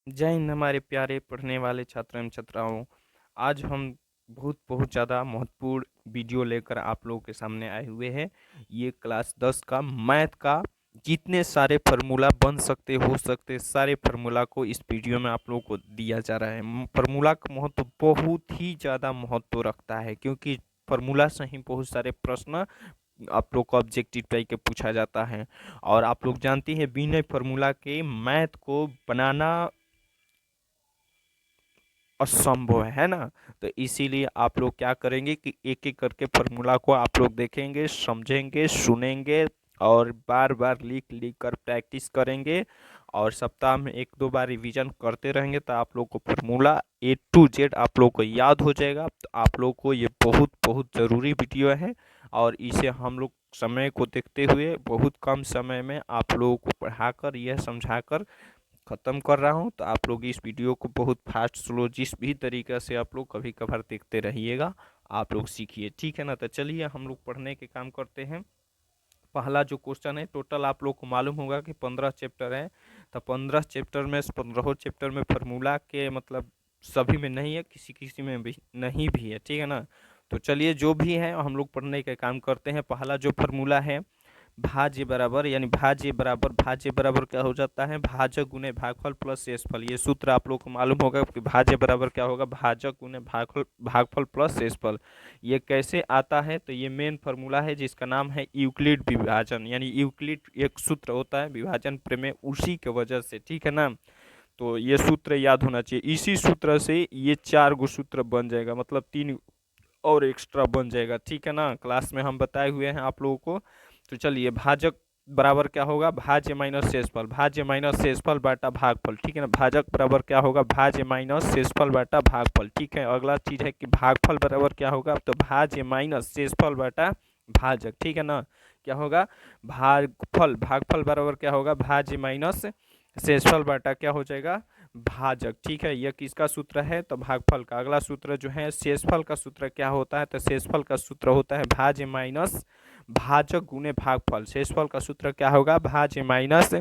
जय हिंद हमारे प्यारे पढ़ने वाले छात्र एवं छात्राओं। आज हम बहुत ज़्यादा महत्वपूर्ण वीडियो लेकर आप लोगों के सामने आए हुए हैं। ये क्लास 10 का मैथ का जितने सारे फार्मूला बन सकते हो सकते सारे फार्मूला को इस वीडियो में आप लोगों को दिया जा रहा है। फार्मूला का महत्व बहुत ही ज़्यादा महत्व रखता है, क्योंकि फार्मूला से ही बहुत सारे प्रश्न आप लोग को ऑब्जेक्टिव टाइप के पूछा जाता है। और आप लोग जानते हैं बिना फार्मूला के मैथ को बनाना असंभव है ना। तो इसीलिए आप लोग क्या करेंगे कि एक एक करके फार्मूला को आप लोग देखेंगे, समझेंगे, सुनेंगे और बार बार लिख लिख कर प्रैक्टिस करेंगे। और सप्ताह में एक दो बार रिवीजन करते रहेंगे तो आप लोग को फार्मूला A to Z आप लोग को याद हो जाएगा। तो आप लोग को ये बहुत बहुत ज़रूरी वीडियो है, और इसे हम लोग समय को देखते हुए बहुत कम समय में आप लोगों को पढ़ाकर यह समझाकर ख़त्म कर रहा हूँ। तो आप लोग इस वीडियो को बहुत फास्ट स्लो जिस भी तरीक़े से आप लोग कभी कभार देखते रहिएगा, आप लोग सीखिए, ठीक है ना। तो चलिए हम लोग पढ़ने के काम करते हैं। पहला जो क्वेश्चन है, टोटल आप लोग को मालूम होगा कि 15 चैप्टर है। तो 15 चैप्टर में 15 चैप्टर में फार्मूला के मतलब सभी में नहीं है, किसी किसी में भी नहीं भी है, ठीक है ना। तो चलिए जो भी है हम लोग पढ़ने का काम करते हैं। पहला जो फार्मूला है, भाज्य बराबर यानी भाज्य बराबर क्या हो जाता है, भाजक गुने भागफल प्लस शेषफल। ये सूत्र आप लोग को मालूम होगा कि भाज्य बराबर क्या होगा, भाजक गुने भागफल प्लस शेषफल। ये कैसे आता है, तो ये मेन फार्मूला है जिसका नाम है यूक्लिड विभाजन, यानी यूक्लिड एक सूत्र होता है विभाजन प्रमेय, उसी के वजह से, ठीक है ना। तो ये सूत्र याद होना चाहिए। इसी सूत्र से ये 4 गो सूत्र बन जाएगा, मतलब 3 और एक्स्ट्रा बन जाएगा, ठीक है ना। क्लास में हम बताए हुए हैं आप लोगों को। तो चलिए, भाजक बराबर क्या होगा, भाज्य माइनस शेषफल, भाज्य माइनस शेषफल बाटा भागफल, ठीक है ना। भाजक बराबर क्या होगा, भाज्य माइनस शेषफल बाटा भागफल, ठीक है। अगला चीज है कि भागफल बराबर क्या होगा, तो भाज्य माइनस शेषफल बाटा भाजक, ठीक है ना। क्या होगा, भागफल भागफल बराबर क्या होगा, भाज्य माइनस शेषफल बाटा क्या हो जाएगा, भाजक, ठीक है। यह किसका सूत्र है, तो भागफल का। अगला सूत्र जो है शेषफल का सूत्र क्या होता है, तो शेषफल का सूत्र होता है भाज्य माइनस भाजक गुने भागफल। शेषफल का सूत्र क्या होगा, भाज्य माइनस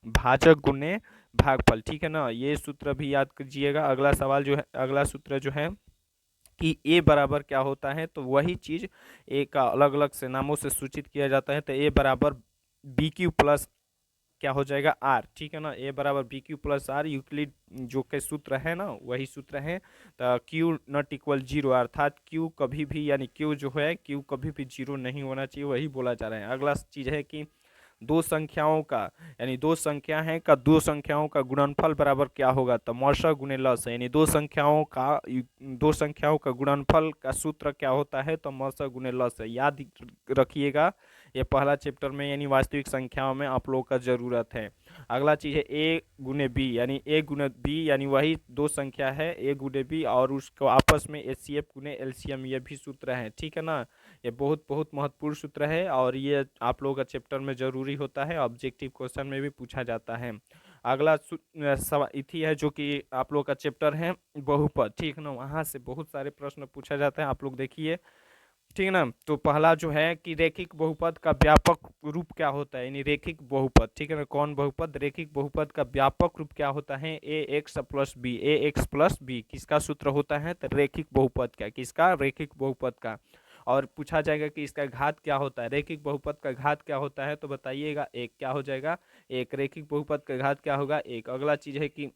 भाजक गुने भागफल, ठीक है ना। ये सूत्र भी याद कीजिएगा। अगला सवाल जो है, अगला सूत्र जो है कि ए बराबर क्या होता है, तो वही चीज ए का अलग अलग से नामों से सूचित किया जाता है। तो ए बराबर बी क्यू प्लस क्या हो जाएगा, आर, ठीक है ना। ए बराबर B Q plus R, Euclid जो के सूत्र है ना, वही सूत्र है। तो क्यू नॉट इक्वल जीरो, अर्थात क्यू कभी भी यानी क्यू जो है क्यू कभी भी जीरो नहीं होना चाहिए, वही बोला जा रहा है। अगला चीज है कि दो संख्याओं का यानी दो संख्या है का दो संख्याओं का गुणनफल बराबर क्या होगा, तो मौसा गुने लस, यानी दो संख्याओं का गुणनफल का सूत्र क्या होता है, तो मौसा गुने लस है। याद रखिएगा, ये पहला चैप्टर में यानी वास्तविक संख्याओं में आप लोग का जरूरत है। अगला चीज है ए गुने बी, यानी ए गुने बी यानी वही दो संख्या है ए गुने बी, और उसको आपस में एचसीएफ गुने एलसीएम, ये भी सूत्र है, ठीक है ना। ये बहुत बहुत महत्वपूर्ण सूत्र है, और ये आप लोगों का चैप्टर में जरूरी होता है, ऑब्जेक्टिव क्वेश्चन में भी पूछा जाता है। अगला सवाल इथी है जो कि आप लोग का चैप्टर है बहुपद, ठीक है ना। वहाँ से बहुत सारे प्रश्न पूछा जाता है, आप लोग देखिए, ठीक है ना। तो पहला जो है कि रेखिक बहुपद का व्यापक रूप क्या होता है, यानी रेखिक बहुपद, ठीक है ना। कौन बहुपद, रेखिक बहुपद का व्यापक रूप क्या होता है, ए एक्स प्लस बी, ए एक्स प्लस बी किसका सूत्र होता है, तो रेखिक बहुपद का, किसका, रेखिक बहुपद का। और पूछा जाएगा कि इसका घात क्या होता है, रेखिक बहुपद का घात क्या होता है, तो बताइएगा एक, क्या हो जाएगा एक, रेखिक बहुपद का घात क्या होगा एक। अगला चीज है कि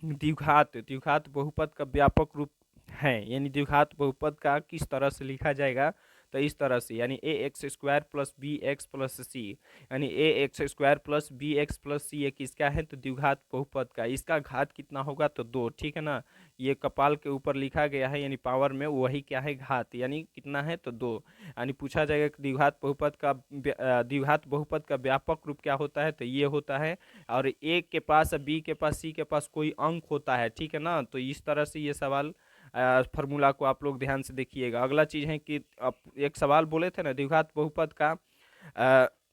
द्विघात, द्विघात बहुपद का व्यापक रूप है, यानी द्विघात बहुपद का किस तरह से लिखा जाएगा, तो इस तरह से, यानी a x square plus b x plus c, यानी a x square plus b x plus c ये किसका है, तो द्विघात बहुपद का। इसका घात कितना होगा, तो दो, ठीक है ना। ये कपाल के ऊपर लिखा गया है, यानी पावर में वही क्या है, घात, यानी कितना है, तो दो। यानी पूछा जाएगा कि द्विघात बहुपद का द्विघात बहुपद का व्यापक रूप क्या होता है, तो ये होता है। और ए के पास, बी के पास, सी के पास कोई अंक होता है, ठीक है ना। तो इस तरह से ये सवाल फार्मूला को आप लोग ध्यान से देखिएगा। अगला चीज है कि आप एक सवाल बोले थे ना द्विघात बहुपद का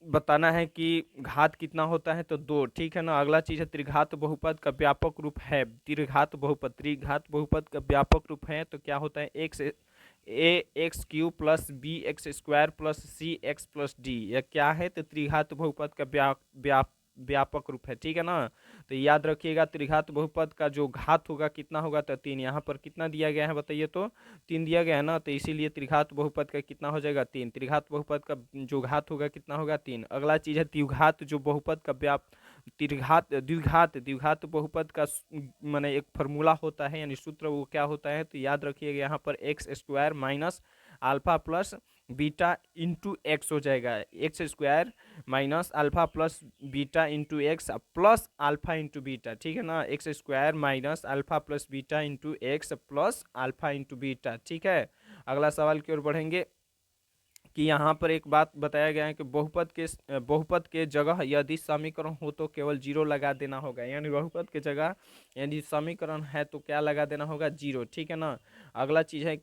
बताना है कि घात कितना होता है, तो दो, ठीक है ना। अगला चीज है त्रिघात बहुपद का व्यापक रूप है, त्रिघात बहुपद का व्यापक रूप है, तो क्या होता है, x a x cube plus b x square plus c x plus d, यह क्या है, तो त्रिघात बहुपद का व्यापक रूप है, ठीक है ना। तो याद रखिएगा त्रिघात बहुपद का जो घात होगा कितना होगा, तो 3। यहाँ पर कितना दिया गया है बताइए, तो 3 दिया गया है ना, तो इसीलिए त्रिघात बहुपद का कितना हो जाएगा 3। त्रिघात बहुपद का जो घात होगा कितना होगा 3। अगला चीज है द्विघात जो बहुपद का त्रिघात द्विघात द्विघात बहुपद का माने एक फार्मूला होता है, यानी सूत्र, वो क्या होता है, तो याद रखिएगा यहाँ पर x square minus alpha plus beta into x हो जाएगा। X square minus alpha plus beta into x plus alpha into beta, ठीक है ना। X square minus alpha plus beta into x plus alpha into beta, ठीक है। अगला सवाल की ओर बढ़ेंगे कि यहाँ पर एक बात बताया गया है कि बहुपद के जगह यदि समीकरण हो तो केवल 0 लगा देना होगा, यानी बहुपद के जगह यदि समीकरण है तो क्या लगा देना होगा 0, ठीक है ना। अगला चीज है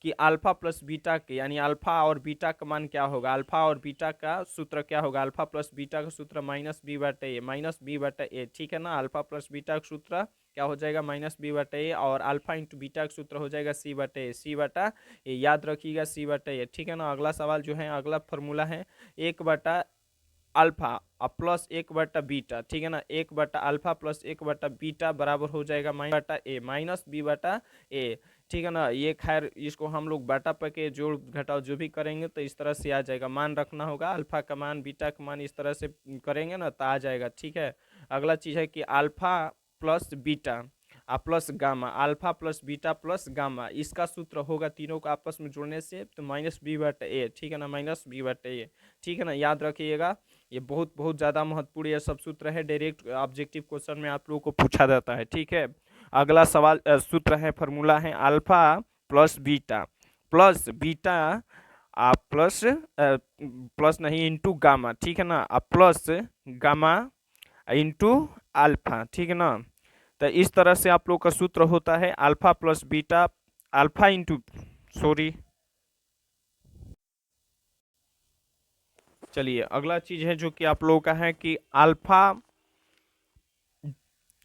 कि अल्फा प्लस बीटा के, यानी अल्फा और बीटा का मान क्या होगा, अल्फा और बीटा का सूत्र क्या होगा, अल्फा प्लस बीटा का सूत्र -b/a, ठीक है ना। अल्फा प्लस बीटा का सूत्र क्या हो जाएगा -b/a, और अल्फा इंटू बीटा का सूत्र हो जाएगा c/a, याद रखिएगा c/a, ठीक है ना। अगला सवाल जो है, अगला फॉर्मूला है 1/अल्फा प्लस 1/बीटा, ठीक है ना। 1/अल्फा प्लस 1/बीटा बराबर हो जाएगा -b/a, ठीक है ना। ये खैर इसको हम लोग बाटा पर के जोड़ घटाव जो भी करेंगे तो इस तरह से आ जाएगा, मान रखना होगा, अल्फा का मान बीटा का मान इस तरह से करेंगे ना तो आ जाएगा, ठीक है। अगला चीज है कि alpha plus beta plus gamma, alpha plus beta plus gamma, इसका सूत्र होगा तीनों को आपस में जोड़ने से तो -b/a, ठीक है ना, -b/a, ठीक है ना। याद रखिएगा ये बहुत बहुत ज़्यादा महत्वपूर्ण ये सब सूत्र है, डायरेक्ट ऑब्जेक्टिव क्वेश्चन में आप लोगों को पूछा जाता है, ठीक है। अगला सवाल सूत्र है, फार्मूला है अल्फा प्लस बीटा प्लस नहीं इंटू गामा, ठीक है ना, प्लस गामा इंटू अल्फा, ठीक है ना। तो इस तरह से आप लोग का सूत्र होता है alpha plus beta, alpha into sorry चलिए अगला चीज है जो कि आप लोगों का है कि अल्फा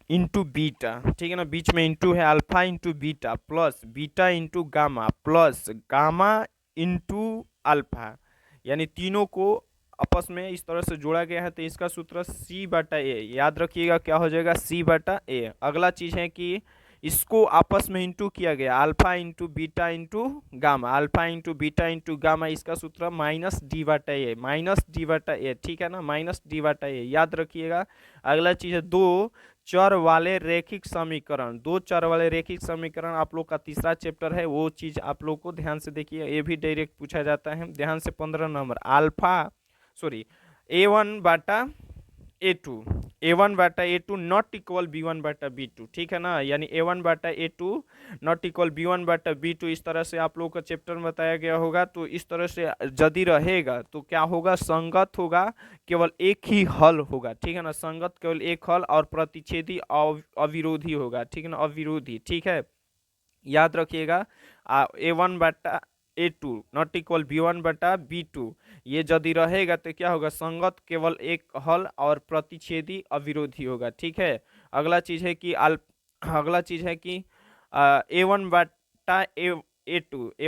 इंटू बीटा, ठीक है ना, बीच में इंटू है, alpha into beta plus beta into gamma plus gamma into alpha, यानी तीनों को आपस में इस तरह से जोड़ा गया है तो इसका सूत्र c/a, याद रखिएगा क्या हो जाएगा c/a। अगला चीज है कि इसको आपस में इंटू किया गया, alpha into beta into gamma, alpha into beta into gamma, इसका सूत्र -d/a, ठीक है ना, -d/a, याद रखिएगा। अगला चीज है दो चर वाले रैखिक समीकरण, आप लोग का तीसरा चैप्टर है, वो चीज आप लोग को ध्यान से देखिए, ये भी डायरेक्ट पूछा जाता है, ध्यान से 15 number. a1/a2 not equal b1/b2, ठीक है ना, यानी a1/a2 नॉट इक्वल b1/b2, इस तरह से आप लोग का चैप्टर में बताया गया होगा। तो इस तरह से यदि रहेगा तो क्या होगा, संगत होगा, केवल एक ही हल होगा, ठीक है ना, संगत केवल एक हल और प्रतिच्छेदी अविरोधी होगा, ठीक है ना, अविरोधी, ठीक है। याद रखिएगा a1/a2 नॉट इक्वल b1/b2, ये यदि रहेगा तो क्या होगा, संगत केवल एक हल और प्रतिच्छेदी अविरोधी होगा, ठीक है। अगला चीज है कि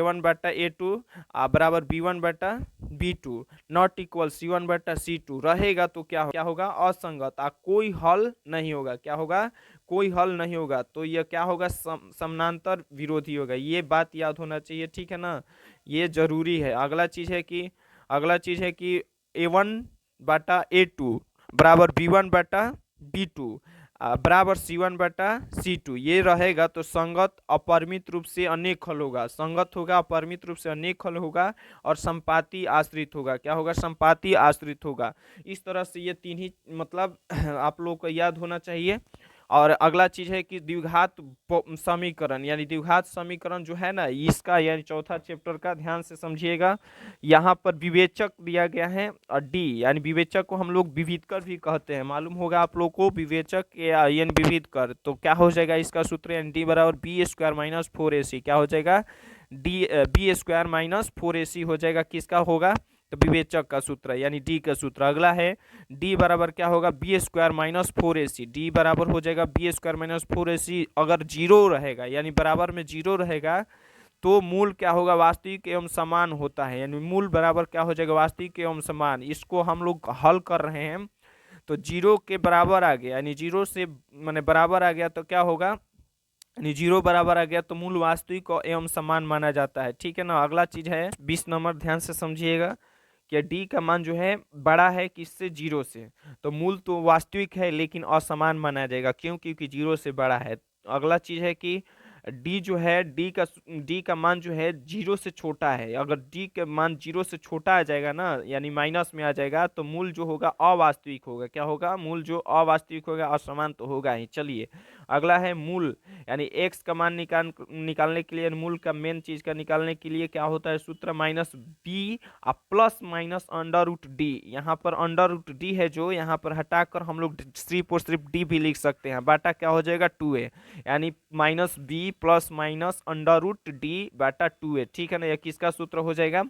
a1/a2 बराबर b1/b2 नॉट इक्वल c1/c2 रहेगा तो क्या होगा, असंगत, कोई हल नहीं होगा, क्या होगा, कोई हल नहीं होगा, तो यह क्या होगा, समानांतर विरोधी होगा, ये बात याद होना चाहिए, ठीक है ना, ये जरूरी है। अगला चीज है कि a1/a2 बराबर b1/b2 बराबर c1/c2, ये रहेगा तो संगत अपरिमित रूप से अनेक हल होगा, संगत होगा, अपरिमित रूप से अनेक हल होगा और संपाती आश्रित होगा, क्या होगा, संपाती आश्रित होगा। इस तरह से ये तीन ही मतलब आप लोग को याद होना चाहिए। और अगला चीज है कि द्विघात समीकरण, यानी द्विघात समीकरण जो है ना इसका, यानी चौथा चैप्टर का, ध्यान से समझिएगा। यहाँ पर विवेचक दिया गया है और डी, यानी विवेचक को हम लोग विविधकर भी कहते हैं, मालूम होगा आप लोग को, विवेचक यानी विविधकर, तो क्या हो जाएगा इसका सूत्र, यानी डी बराबर b² - 4ac, क्या हो जाएगा, b² - 4ac हो जाएगा, किसका होगा, तो विवेचक का सूत्र, यानी डी का सूत्र। अगला है डी बराबर क्या होगा, b² - 4ac, डी बराबर हो जाएगा b² - 4ac, अगर जीरो रहेगा यानी बराबर में जीरो रहेगा तो मूल क्या होगा, वास्तविक एवं समान होता है, यानी मूल बराबर क्या हो जाएगा, वास्तविक एवं समान। इसको हम लोग हल कर रहे हैं तो जीरो के बराबर आ गया, यानी जीरो से माने बराबर आ गया तो क्या होगा, यानी जीरो बराबर आ गया तो मूल वास्तविक और एवं समान माना जाता है। ठीक है ना। अगला चीज है 20 नंबर, ध्यान से समझिएगा कि डी का मान जो है बड़ा है किससे, जीरो से। तो मूल तो वास्तविक है लेकिन असमान माना जाएगा, क्यों, क्योंकि जीरो से बड़ा है। अगला चीज है कि डी जो है, डी का मान जो है जीरो से छोटा है। अगर डी का मान जीरो से छोटा आ जाएगा ना, यानी माइनस में आ जाएगा, तो मूल जो होगा अवास्तविक होगा। क्या होगा, मूल जो अवास्तविक होगा, असमान तो होगा ही। चलिए अगला है मूल, यानी एक्स का मान निकालने के लिए, मूल का मेन चीज का निकालने के लिए क्या होता है सूत्र, minus B plus minus under root D. यहाँ पर अंडर रूट डी है जो, यहाँ पर हटाकर हम लोग सिर्फ और सिर्फ डी भी लिख सकते हैं। बाटा क्या हो जाएगा, 2a, यानी minus B plus minus under root d बाटा 2a। ठीक है ना। यह किसका सूत्र हो जाएगा,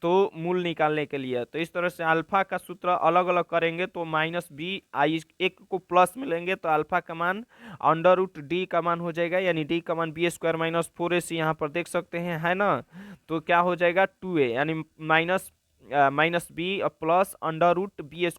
तो मूल निकालने के लिए। तो इस तरह से अल्फा का सूत्र अलग अलग करेंगे तो माइनस बी, आई एक को प्लस मिलेंगे तो अल्फा का मान अंडर रूट डी का मान हो जाएगा, यानी डी का मान b² - 4ac, यहाँ पर देख सकते हैं, है ना। तो क्या हो जाएगा 2a, यानी minus B plus under root b² -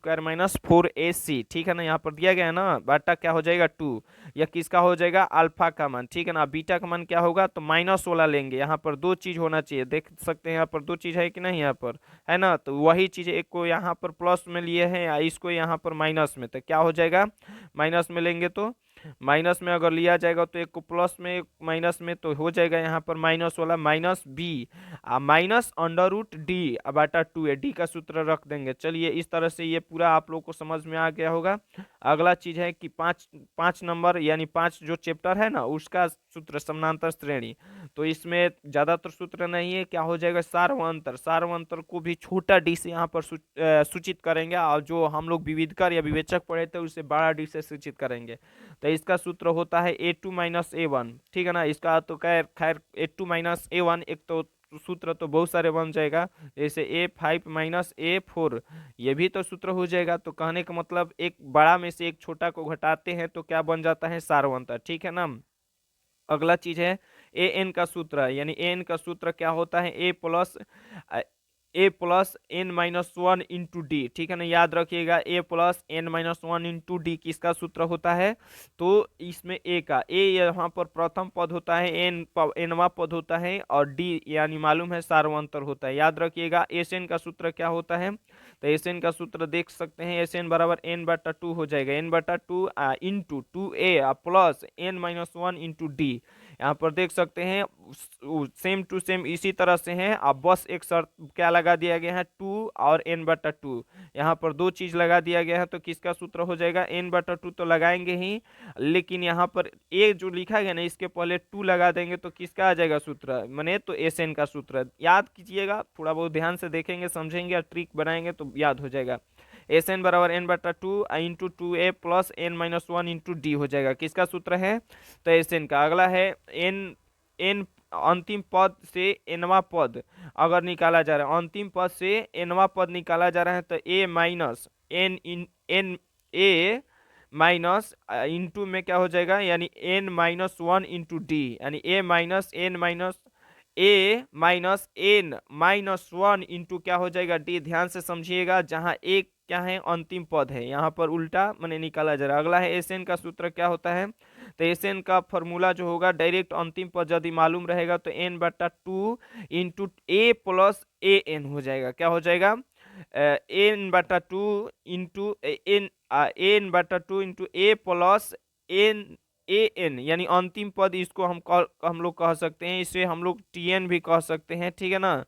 4ac। ठीक है ना। यहाँ पर दिया गया है ना, बाटा क्या हो जाएगा 2, यह किसका हो जाएगा, अल्फा का मान। ठीक है ना। बीटा का मान क्या होगा, तो माइनस वाला लेंगे। यहाँ पर दो चीज होना चाहिए, देख सकते हैं यहाँ पर दो चीज है कि नहीं, यहाँ पर है ना। तो वही चीज, एक को यहाँ पर प्लस में लिए हैं या इसको यहाँ पर माइनस में, तो क्या हो जाएगा, माइनस में लेंगे तो माइनस में अगर लिया जाएगा तो एक को प्लस में एक माइनस में, तो हो जाएगा यहाँ पर माइनस वाला minus b minus under root d बाटा 2a, डी का सूत्र रख देंगे। चलिए इस तरह से ये पूरा आप लोग को समझ में आ गया होगा। अगला चीज है कि 5 नंबर, यानी 5 जो चैप्टर है ना उसका सूत्र, समानांतर श्रेणी। तो इसमें ज्यादातर सूत्र नहीं है, क्या हो जाएगा, सार्वंतर। सार्वंतर को भी छोटा डी से यहाँ पर सूचित करेंगे, और जो हम लोग विविधकर या विवेचक पढ़े थे उसे बड़ा डी से सूचित करेंगे। तो इसका सूत्र होता है a2 - a1। ठीक है ना। इसका तो खैर खैर a2 - a1, एक तो सूत्र तो बहुत सारे बन जाएगा, जैसे a5 - a4, ये भी तो सूत्र हो जाएगा। तो कहने का मतलब एक बड़ा में से एक छोटा को घटाते हैं तो क्या बन जाता है, सार्वंतर। ठीक है ना। अगला चीज है ए एन का सूत्र, यानी ए एन का सूत्र क्या होता है, a+n-1 इंटू डी। ठीक है ना। याद रखिएगा a+n-1 इंटू डी किसका सूत्र होता है, तो इसमें ए का, ए यहाँ पर प्रथम पद होता है, एनवा पद होता है, और डी यानी मालूम है सार्वंतर होता है। याद रखिएगा एस एन का सूत्र क्या होता है, तो एस एन का सूत्र देख सकते हैं, एस एन बराबर n/2 हो जाएगा, n/2 into 2a plus n-1 into D. यहाँ पर देख सकते हैं सेम टू सेम इसी तरह से हैं। अब बस एक शर्त क्या लगा दिया गया है, 2 और n/2, यहाँ पर दो चीज लगा दिया गया है। तो किसका सूत्र हो जाएगा, n/2 तो लगाएंगे ही, लेकिन यहाँ पर ए जो लिखा गया ना इसके पहले 2 लगा देंगे तो किसका आ जाएगा सूत्र, माने तो एस एन का सूत्र। याद कीजिएगा, थोड़ा बहुत ध्यान से देखेंगे समझेंगे और ट्रिक बनाएंगे तो याद हो जाएगा। एस एन बराबर n/2 into 2a plus n-1 into D हो जाएगा, किसका सूत्र है, तो एस एन का। अगला है एन अंतिम पद से एनवा पद अगर निकाला जा रहा है, अंतिम पद से एनवा पद निकाला जा रहा है, तो a minus n in n a minus into में क्या हो जाएगा, यानी n-1 इंटू डी, यानी a-n-1 इंटू क्या हो जाएगा, डी। ध्यान से समझिएगा, जहां एक क्या है, अंतिम पद है, यहाँ पर उल्टा मैंने निकाला जा रहा है। अगला है एस एन का सूत्र क्या होता है, तो एस एन का फॉर्मूला जो होगा, डायरेक्ट अंतिम पद यदि मालूम रहेगा तो n/2 into a plus a n हो जाएगा। क्या हो जाएगा, n/2 into n/2 into a plus n a n, यानी अंतिम पद, इसको हम लोग कह सकते हैं, इसे हम लोग टीएन भी कह सकते हैं। ठीक है ना।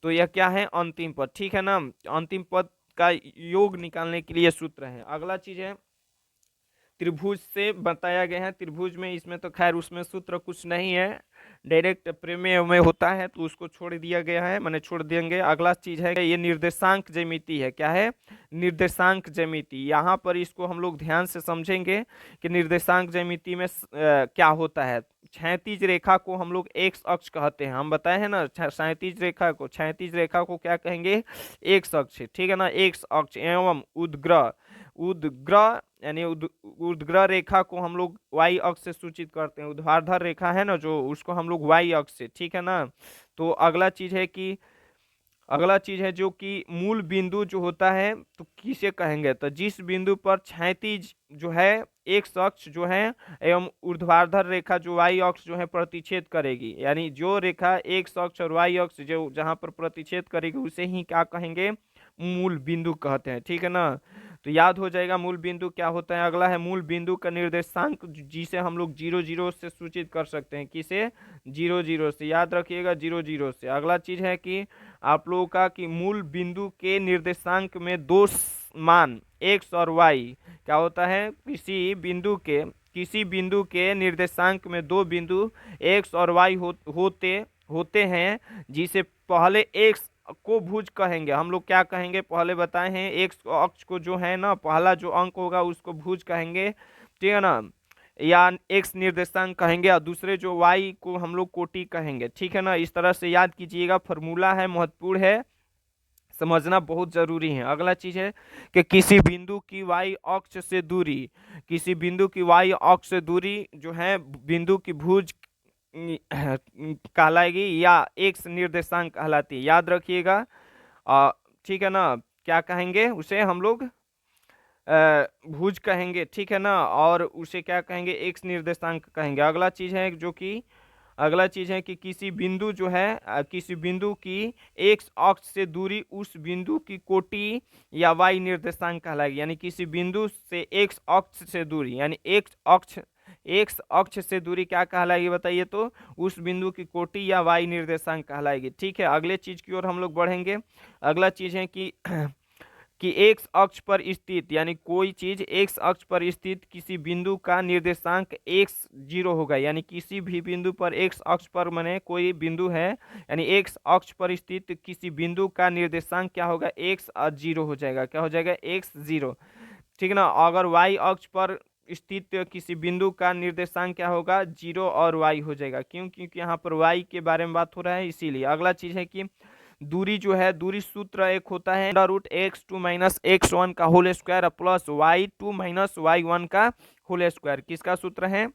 तो यह क्या है, अंतिम पद। ठीक है ना। अंतिम पद का योग निकालने के लिए सूत्र है। अगला चीज है त्रिभुज से बताया गया है, त्रिभुज में इसमें तो खैर उसमें सूत्र कुछ नहीं है, डायरेक्ट प्रमेय में होता है, तो उसको छोड़ दिया गया है, मैंने छोड़ देंगे। अगला चीज है ये निर्देशांक ज्यामिति है। क्या है, निर्देशांक ज्यामिति। यहाँ पर इसको हम लोग ध्यान से समझेंगे कि निर्देशांक ज्यामिति में क्या होता है। क्षैतिज रेखा को हम लोग एक्स अक्ष कहते हैं, हम बताए हैं ना, क्षैतिज रेखा को क्या कहेंगे, एक्स अक्ष। ठीक है ना। एक्स अक्ष एवं उद्ग्रह उद्ग्रह यानी उद्ग्रह रेखा को हम लोग वाई अक्ष से सूचित करते हैं। ऊर्ध्वाधर रेखा है ना जो, उसको हम लोग वाई अक्ष से, ठीक है ना। तो अगला चीज है जो कि मूल बिंदु जो होता है तो किसे कहेंगे, तो जिस बिंदु पर क्षैतिज जो है एक अक्ष जो है एवं ऊर्ध्वाधर रेखा जो वाई अक्ष जो है प्रतिच्छेद करेगी, यानी जो रेखा एक अक्ष और वाई अक्ष जो जहां पर प्रतिच्छेद करेगी उसे ही क्या कहेंगे, मूल बिंदु कहते हैं, ठीक है ना। तो याद हो जाएगा मूल बिंदु क्या होता है। अगला है मूल बिंदु का निर्देशांक, जिसे हम लोग 0 0 से सूचित कर सकते हैं, किसे, 0 0 से, याद रखिएगा 0 0 से। अगला चीज है कि आप लोगों का कि मूल बिंदु के निर्देशांक में दो मान एक्स और वाई क्या होता है, किसी बिंदु के निर्देशांक में दो बिंदु एक्स और वाई होते हैं, जिसे पहले एक्स को भुज कहेंगे। हम लोग क्या कहेंगे, पहले बताए हैं एक्स अक्ष को जो है ना, पहला जो अंक होगा उसको भुज कहेंगे, ठीक है ना, या एक्स निर्देशांक कहेंगे, और दूसरे जो वाई को हम लोग कोटि कहेंगे, ठीक है ना। इस तरह से याद कीजिएगा, फॉर्मूला है, महत्वपूर्ण है, समझना बहुत जरूरी है। अगला चीज है कि किसी बिंदु की वाई अक्ष से दूरी, किसी बिंदु की वाई अक्ष से दूरी जो है बिंदु की भुज कहलाएगी या एक्स निर्देशांक कहलाती है, याद रखिएगा। ठीक है ना, क्या कहेंगे उसे हम लोग, भुज कहेंगे, ठीक है ना, और उसे क्या कहेंगे, एक्स निर्देशांक कहेंगे। अगला चीज है कि किसी बिंदु जो है किसी बिंदु की एक्स अक्ष से दूरी उस बिंदु की कोटि या वाई निर्देशांक कहलाएगी, यानी किसी बिंदु से एक्स अक्ष से दूरी, यानी एक्स अक्ष से दूरी क्या कहलाएगी बताइए, तो उस बिंदु की कोटि या वाई निर्देशांक कहलाएगी, ठीक है। अगले चीज की ओर हम लोग बढ़ेंगे। अगला चीज है कि कि एक्स अक्ष पर स्थित, यानी कोई चीज एक्स अक्ष पर स्थित किसी बिंदु का निर्देशांक x0 होगा, यानी किसी भी बिंदु पर एक्स अक्ष पर माने कोई बिंदु है, यानी एक्स अक्ष पर स्थित किसी बिंदु का निर्देशांक क्या होगा, x0 हो जाएगा, क्या हो जाएगा, x0, ठीक है ना। अगर y अक्ष पर स्थित किसी बिंदु का निर्देशांक क्या होगा, 0 और y हो जाएगा, क्यों, क्योंकि यहाँ पर y के बारे में बात हो रहा है इसीलिए। अगला चीज है कि दूरी जो है, दूरी सूत्र एक होता है √x2 - x1 का whole square plus y2 - y1 का होल स्क्वायर, किसका सूत्र है,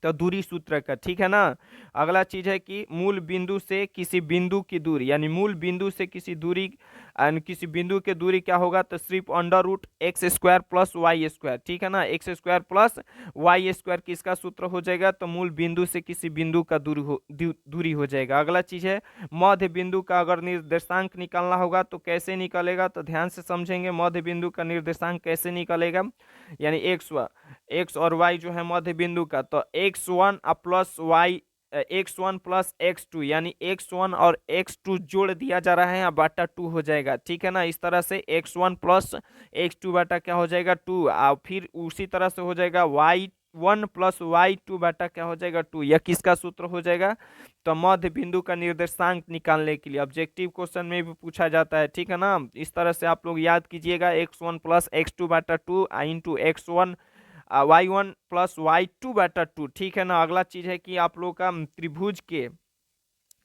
तो दूरी सूत्र का, ठीक है ना। अगला चीज है कि मूल बिंदु से किसी बिंदु की दूरी, यानी मूल बिंदु से किसी बिंदु की दूरी क्या होगा, तो सिर्फ √x² प्लस y², ठीक है ना, x² प्लस y² किसका सूत्र हो जाएगा, तो मूल बिंदु से किसी बिंदु का दूरी हो जाएगा। अगला चीज है मध्य बिंदु का अगर निर्देशांक निकालना होगा तो कैसे निकलेगा, तो ध्यान से समझेंगे मध्य बिंदु का निर्देशांक कैसे निकलेगा, यानी एक्स और वाई जो है मध्य बिंदु का, तो x1 प्लस x2, यानी x1 और x2 जोड़ दिया जा रहा है, बाटा 2 हो जाएगा, ठीक है ना। इस तरह से x1 प्लस x2 बाटा क्या हो जाएगा, 2, और फिर उसी तरह से हो जाएगा y1 प्लस y2 बाटा क्या हो जाएगा, 2, यह किसका सूत्र हो जाएगा, तो मध्य बिंदु का निर्देशांक निकालने के लिए ऑब्जेक्टिव क्वेश्चन में भी पूछा जाता है, ठीक है ना। इस तरह से आप लोग याद कीजिएगा, x1 प्लस x2 बाटा 2 into x1 y1 plus y2 बाटा 2, ठीक है ना। अगला चीज है कि आप लोग का त्रिभुज के,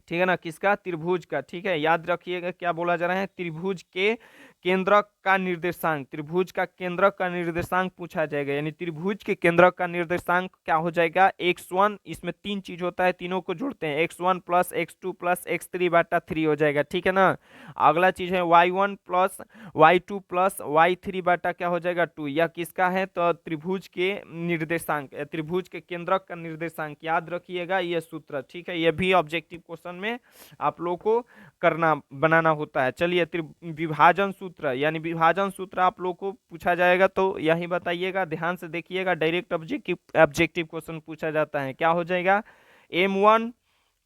ठीक है ना, किसका, त्रिभुज का, ठीक है, याद रखिएगा क्या बोला जा रहा है, त्रिभुज के केंद्रक का निर्देशांक, त्रिभुज का केंद्रक का निर्देशांक पूछा जाएगा, यानी त्रिभुज के केंद्रक का निर्देशांक क्या हो जाएगा, x1, इसमें तीन चीज होता है, तीनों को जोड़ते हैं, x1 plus x2 plus x3 बाटा 3 हो जाएगा, ठीक है ना। अगला चीज है y1 plus y2 plus y3 बाटा क्या हो जाएगा, 2, यह किसका है, तो त्रिभुज के निर्देशांक, त्रिभुज के केंद्रक का निर्देशांक, याद रखिएगा यह सूत्र, ठीक है। यह भी ऑब्जेक्टिव क्वेश्चन में आप लोग को बनाना होता है। चलिए विभाजन सूत्र, यानी विभाजन सूत्र आप लोग को पूछा जाएगा तो यही बताइएगा, ध्यान से देखिएगा, डायरेक्ट ऑब्जेक्टिव क्वेश्चन पूछा जाता है, क्या हो जाएगा, m1,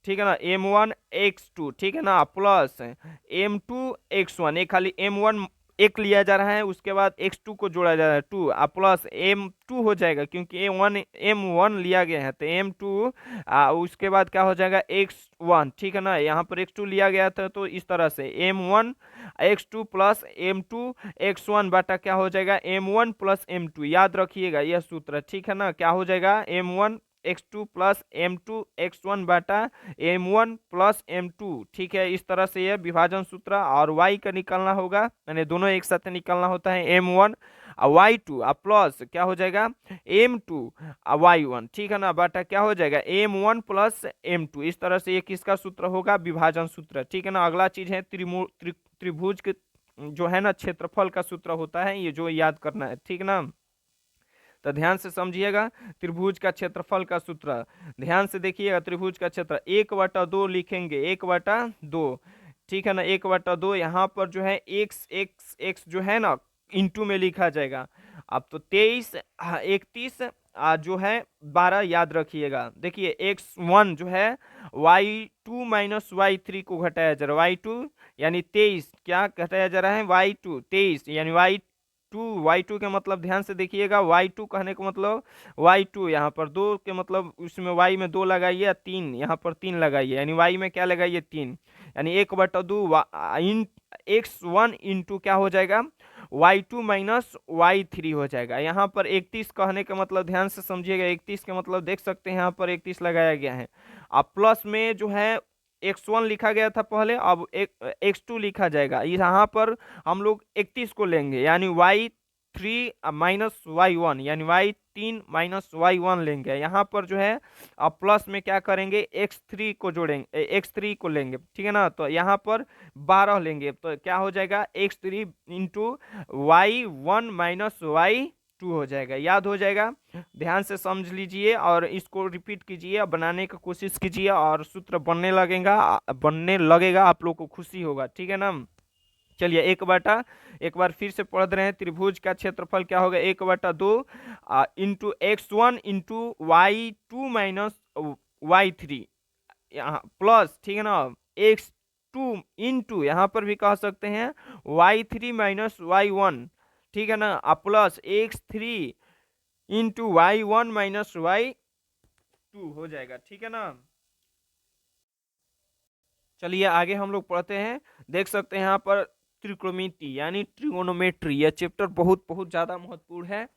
ठीक है ना, m1x2, ठीक है ना, प्लस m2x1, एक खाली m1 एक लिया जा रहा है, उसके बाद x2 को जोड़ा जा रहा है 2, प्लस m2 हो जाएगा, क्योंकि m1 लिया गया है, तो m2 उसके बाद क्या हो जाएगा, x1, ठीक है ना, यहाँ पर x2 लिया गया था, तो इस तरह से m1 x2 plus m2 x1 बाटा क्या हो जाएगा, m1 प्लस m2, याद रखिएगा यह सूत्र, ठीक है ना, क्या हो जाएगा, m1 x2 plus m2 x1 बाटा m1 प्लस m2, ठीक है। इस तरह से यह विभाजन सूत्र, और y का निकालना होगा, यानी दोनों एक साथ निकालना होता है, m1 y2 प्लस क्या हो जाएगा m2 y1, ठीक है ना, बटा क्या हो जाएगा m1 प्लस m2। इस तरह से ये किसका सूत्र होगा, विभाजन सूत्र, ठीक है ना। अगला चीज है त्रिभुज के जो है ना क्षेत्रफल का सूत्र होता है, ये जो याद करना है, ठीक ना। तो ध्यान से समझिएगा, त्रिभुज का क्षेत्रफल का सूत्र ध्यान से देखिएगा। त्रिभुज का क्षेत्र 1/2 लिखेंगे, 1/2, ठीक है ना, 1/2। यहाँ पर जो है एक्स एक्स एक्स जो है ना इंटू में लिखा जाएगा। अब तो 23 31 जो है 12 याद रखिएगा। देखिए x1 जो है y2 माइनस y3 को घटाया जा रहा है, y2 यानी 23 क्या घटाया जा रहा है y2 23 यानी y2 के मतलब ध्यान से देखिएगा, y2 कहने का मतलब y2 यहाँ पर 2 के मतलब उसमें y में 2 लगाइए, 3 यहाँ पर 3 लगाइए, यानी y में क्या लगाइए 3, यानी 1/2 x1 इंटू क्या हो जाएगा y2 माइनस y3 हो जाएगा। यहाँ पर 31 कहने का मतलब ध्यान से समझिएगा, 31 का मतलब देख सकते हैं यहाँ पर 31 लगाया गया है। अब प्लस में जो है x1 लिखा गया था पहले, अब x2 लिखा जाएगा। यहाँ पर हम लोग 31 को लेंगे यानी y3 माइनस y1 यानी y3 माइनस y1 लेंगे। यहाँ पर जो है अब प्लस में क्या करेंगे x3 को जोड़ेंगे, x3 को लेंगे, ठीक है ना। तो यहाँ पर 12 लेंगे तो क्या हो जाएगा x3 into y1 minus y2 हो जाएगा, याद हो जाएगा। ध्यान से समझ लीजिए और इसको रिपीट कीजिए, बनाने की कोशिश कीजिए और सूत्र बनने लगेगा, आप लोग को खुशी होगा, ठीक है ना। चलिए एक बार फिर से पढ़ रहे हैं। त्रिभुज का क्षेत्रफल क्या होगा 1/2 into x1 into y2 minus y3 यहाँ प्लस, ठीक है ना, x2 इंटू यहाँ पर भी कह सकते हैं y3 माइनस y1, ठीक है ना, plus x3 into y1 minus y2 हो जाएगा, ठीक है ना। चलिए आगे हम लोग पढ़ते हैं। देख सकते हैं यहाँ पर त्रिकोणमिति यानी ट्रिगोनोमेट्री, यह चैप्टर बहुत बहुत ज़्यादा महत्वपूर्ण है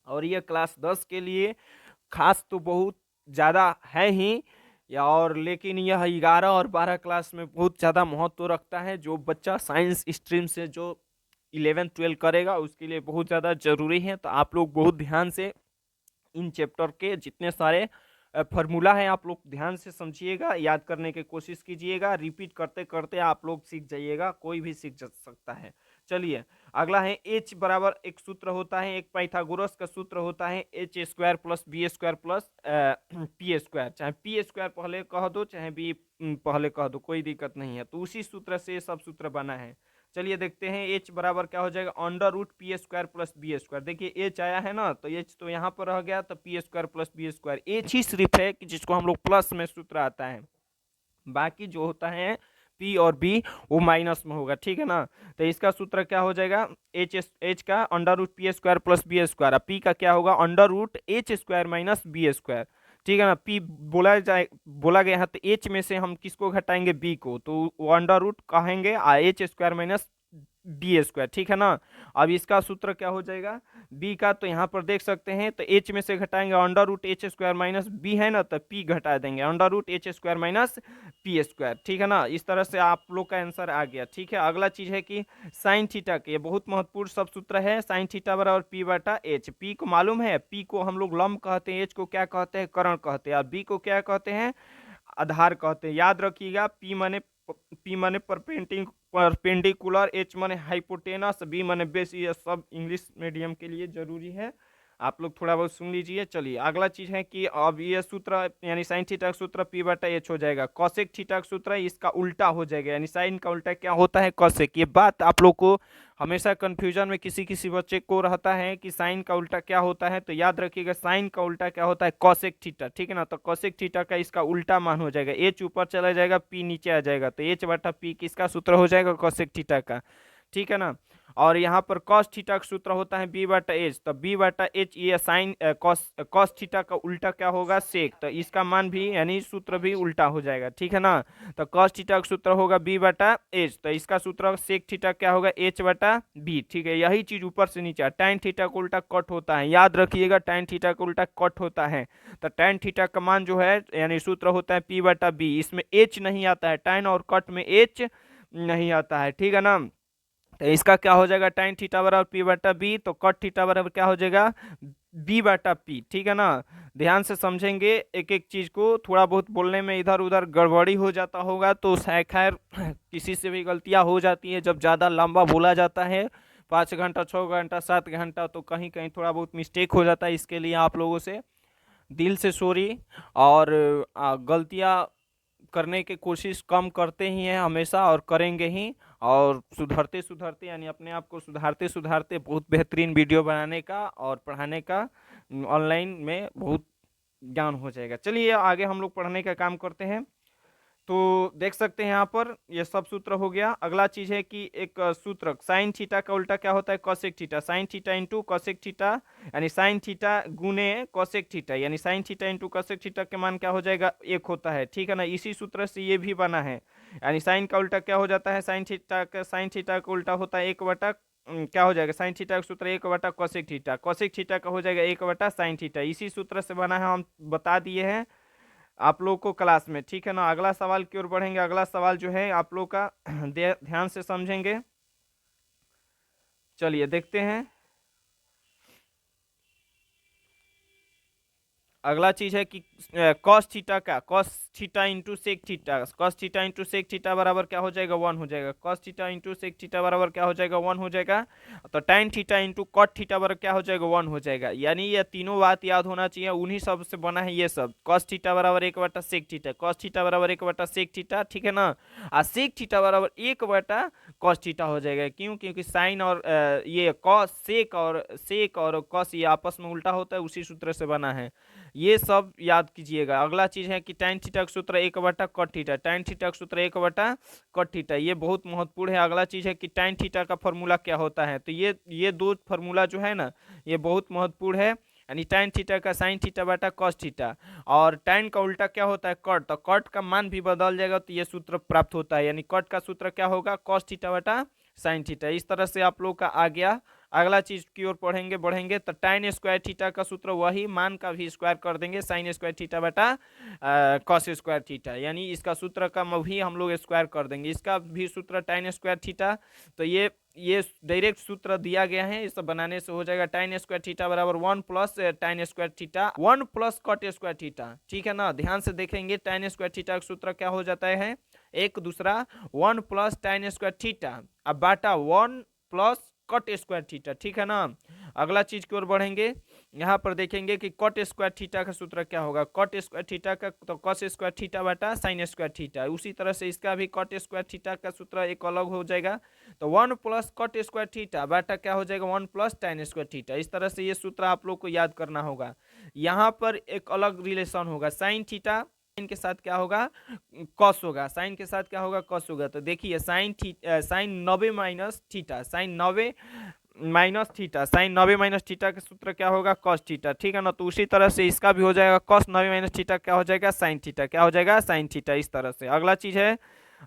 और यह क्लास 10 के लिए खास तो बहुत ज़्यादा है ही, या और लेकिन यह 11 और 12 क्लास में बहुत ज़्यादा महत्व रखता है। जो बच्चा साइंस स्ट्रीम से जो 11-12 करेगा उसके लिए बहुत ज़्यादा जरूरी है। तो आप लोग बहुत ध्यान से इन चैप्टर के जितने सारे फार्मूला है आप लोग ध्यान से समझिएगा, याद करने की कोशिश कीजिएगा, रिपीट करते करते आप लोग सीख जाइएगा, कोई भी सीख सकता है। चलिए अगला है h बराबर एक सूत्र होता है, एक पाइथागोरस का सूत्र होता है h² plus b square plus p square, चाहे पी स्क्वायर पहले कह दो चाहे बी पहले कह दो, कोई दिक्कत नहीं है। तो उसी सूत्र से सब सूत्र बना है। चलिए देखते हैं h बराबर क्या हो जाएगा under root plus b square. देखिए h आया है ना, तो h तो यहाँ पर रह गया, तो p² plus b square. h ही सिर्फ है कि जिसको हम लोग प्लस में सूत्र आता है, बाकी जो होता है p और b वो माइनस में होगा, ठीक है ना। तो इसका सूत्र क्या हो जाएगा h का under root p² plus b square, p का क्या होगा under root h² minus b square, ठीक है ना। p बोला गया है तो h में से हम किसको घटाएंगे b को, तो वो अंडर रूट कहेंगे h² माइनस बी स्क्वायर, ठीक है ना। अब इसका सूत्र क्या हो जाएगा b का, तो यहाँ पर देख सकते हैं तो h में से घटाएंगे under root h² minus b है ना, तो p घटा देंगे under root h² minus p², ठीक है ना। इस तरह से आप लोग का आंसर आ गया, ठीक है। अगला चीज है कि साइन थीटा के, ये बहुत महत्वपूर्ण सब सूत्र है। साइन थीटा बराबर p/h, p को मालूम है, p को हम लोग लंब कहते हैं, h को क्या कहते हैं कर्ण कहते हैं, और b को क्या कहते हैं आधार कहते हैं। याद रखिएगा p माने परपेंडिकुलर, h माने हाइपोटेनस, b माने बेस, ये सब इंग्लिश मीडियम के लिए जरूरी है, आप लोग थोड़ा बहुत सुन लीजिए। चलिए अगला चीज है कि अब ये सूत्र यानी साइन थीटा का सूत्र p/h हो जाएगा, कॉसेक थीटा का सूत्र इसका उल्टा हो जाएगा, यानी साइन का उल्टा क्या होता है कॉसेक। ये बात आप लोग को हमेशा कंफ्यूजन में किसी बच्चे को रहता है कि साइन का उल्टा क्या होता है, तो याद रखिएगा साइन का उल्टा क्या होता है कॉसेक थीटा, ठीक है ना। तो कॉसेक थीटा का इसका उल्टा मान हो जाएगा, h ऊपर चला जाएगा p नीचे आ जाएगा, तो h/p किसका सूत्र हो जाएगा कॉसेक थीटा का, ठीक है ना। और यहाँ पर कॉस थीटा का सूत्र होता है b/h, तो b/h ये साइन कॉस थीटा का उल्टा क्या होगा सेक, तो इसका मान भी यानी सूत्र भी उल्टा हो जाएगा, ठीक है ना। तो कॉस थीटा का सूत्र होगा b/h, तो इसका सूत्र सेक थीटा क्या होगा h/b, ठीक है। यही चीज ऊपर से नीचे tan थीटा का उल्टा कट होता है, याद रखिएगा tan थीटा का उल्टा कट होता है। तो tan थीटा का मान जो है यानी सूत्र होता है p/b, इसमें h नहीं आता है, tan और कट में h नहीं आता है, ठीक है ना। तो इसका क्या हो जाएगा, tan थीटा बराबर p बटा b, तो cot थीटा बराबर क्या हो जाएगा, b बटा p। ठीक है ना, ध्यान से समझेंगे एक एक चीज को, थोड़ा बहुत बोलने में इधर उधर गड़बड़ी हो जाता होगा तो खैर किसी से भी गलतियां हो जाती है, जब ज़्यादा लंबा बोला जाता है 5 घंटा 6 घंटा 7 घंटा, तो कहीं कहीं थोड़ा बहुत मिस्टेक हो जाता है, इसके लिए आप लोगों से दिल से सॉरी। और गलतियां करने की कोशिश कम करते ही हैं हमेशा, और करेंगे ही, और सुधरते सुधरते यानी अपने आप को सुधारते सुधारते बहुत बेहतरीन वीडियो बनाने का और पढ़ाने का ऑनलाइन में बहुत ज्ञान हो जाएगा। चलिए आगे हम लोग पढ़ने का काम करते हैं। तो देख सकते हैं यहाँ पर ये सब सूत्र हो गया। अगला चीज है कि एक सूत्र साइन थीटा का उल्टा क्या होता है, cosec theta. Sine theta into cosec theta, यानी साइन थीटा गुने कॉसेक थीटा, यानी sine theta into cosec theta के मान क्या हो जाएगा, 1 होता है। ठीक है ना, इसी सूत्र से ये भी बना है। यानी साइन का उल्टा क्या हो जाता है, साइन थीटा का उल्टा होता है 1 बटा क्या हो जाएगा, साइन थीटा का सूत्र 1 बटा कॉसेक थीटा, कॉसेक थीटा का हो जाएगा 1 बटा साइन थीटा। इसी सूत्र से बना है, हम बता दिए हैं आप लोग को क्लास में। ठीक है ना, अगला सवाल की ओर बढ़ेंगे। अगला सवाल जो है आप लोग का ध्यान से समझेंगे। चलिए देखते हैं। अगला चीज है कि कॉस थीटा का, cos theta into sec theta, cos theta into sec theta बराबर क्या हो जाएगा, 1 हो जाएगा। Cos theta into sec theta बराबर क्या हो जाएगा, 1 हो जाएगा। तो tan theta into cot theta बराबर क्या हो जाएगा, 1 हो जाएगा। यानी ये तीनों बात याद होना चाहिए, उन्हीं सब से बना है ये सब। कॉस थीटा बराबर 1 बटा सेक थीटा, कॉस थीटा बराबर 1 बटा सेक थीटा। ठीक है ना, और सेक थीटा बराबर 1 बटा कॉस थीटा हो जाएगा। क्यों, क्योंकि साइन और ये कॉस सेक और कॉस ये आपस में उल्टा होता है, उसी सूत्र से बना है। ये सब याद कीजिएगा। अगला चीज है कि tan थीटा का सूत्र 1 बटा कॉट थीटा, tan थीटा का सूत्र 1 बटा कॉट थीटा, ये बहुत महत्वपूर्ण है। अगला चीज है कि tan थीटा का फॉर्मूला क्या होता है, तो ये दो फॉर्मूला जो है ना, ये बहुत महत्वपूर्ण है। यानी tan थीटा का साइन थीटा बटा कॉस थीटा, और tan का उल्टा क्या होता है, कॉट, तो कॉट का मान भी बदल जाएगा तो ये सूत्र प्राप्त होता है। यानी कॉट का सूत्र क्या होगा, कॉस थीटा बटा साइन थीटा। इस तरह से आप लोग का आ गया। अगला चीज की ओर पढ़ेंगे बढ़ेंगे, तो tan स्क्वायर थीटा का सूत्र वही, मान का भी स्क्वायर कर देंगे, साइन स्क्वायर थीटा बटा कॉस स्क्वायर थीटा, यानी इसका सूत्र का भी हम लोग स्क्वायर कर देंगे, इसका भी सूत्र tan स्क्वायर थीटा। तो ये डायरेक्ट सूत्र दिया गया है, इस बनाने से हो जाएगा tan स्क्वायर थीटा बराबर 1 plus tan square theta 1 plus cot square theta. ठीक है ना, ध्यान से देखेंगे tan स्क्वायर थीटा का सूत्र क्या हो जाता है, एक दूसरा 1 प्लस tan स्क्वायर थीटा, अब बाटा 1 प्लस कॉट स्क्वायर थीटा। ठीक है ना, अगला चीज की ओर बढ़ेंगे। यहाँ पर देखेंगे कि कॉट स्क्वायर थीटा का सूत्र क्या होगा, कॉट स्क्वायर थीटा का, तो कॉस स्क्वायर थीटा बटा साइन स्क्वायर थीटा। उसी तरह से इसका भी कॉट स्क्वायर थीटा का सूत्र एक अलग हो जाएगा, तो 1 प्लस कॉट स्क्वायर थीटा बटा क्या हो जाएगा, 1 प्लस tan स्क्वायर थीटा। इस तरह से ये सूत्र आप लोग को याद करना होगा। यहाँ पर एक अलग रिलेशन होगा, साइन थीटा साइन के साथ क्या होगा, कॉस होगा, साइन के साथ क्या होगा, कॉस होगा। तो देखिए sine 90 minus theta, sine 90 minus theta, sine 90 minus theta का सूत्र क्या होगा, कॉस थीटा। ठीक है ना, तो उसी तरह से इसका भी हो जाएगा, कॉस 90 माइनस थीटा क्या हो जाएगा, साइन थीटा, क्या हो जाएगा, साइन थीटा। इस तरह से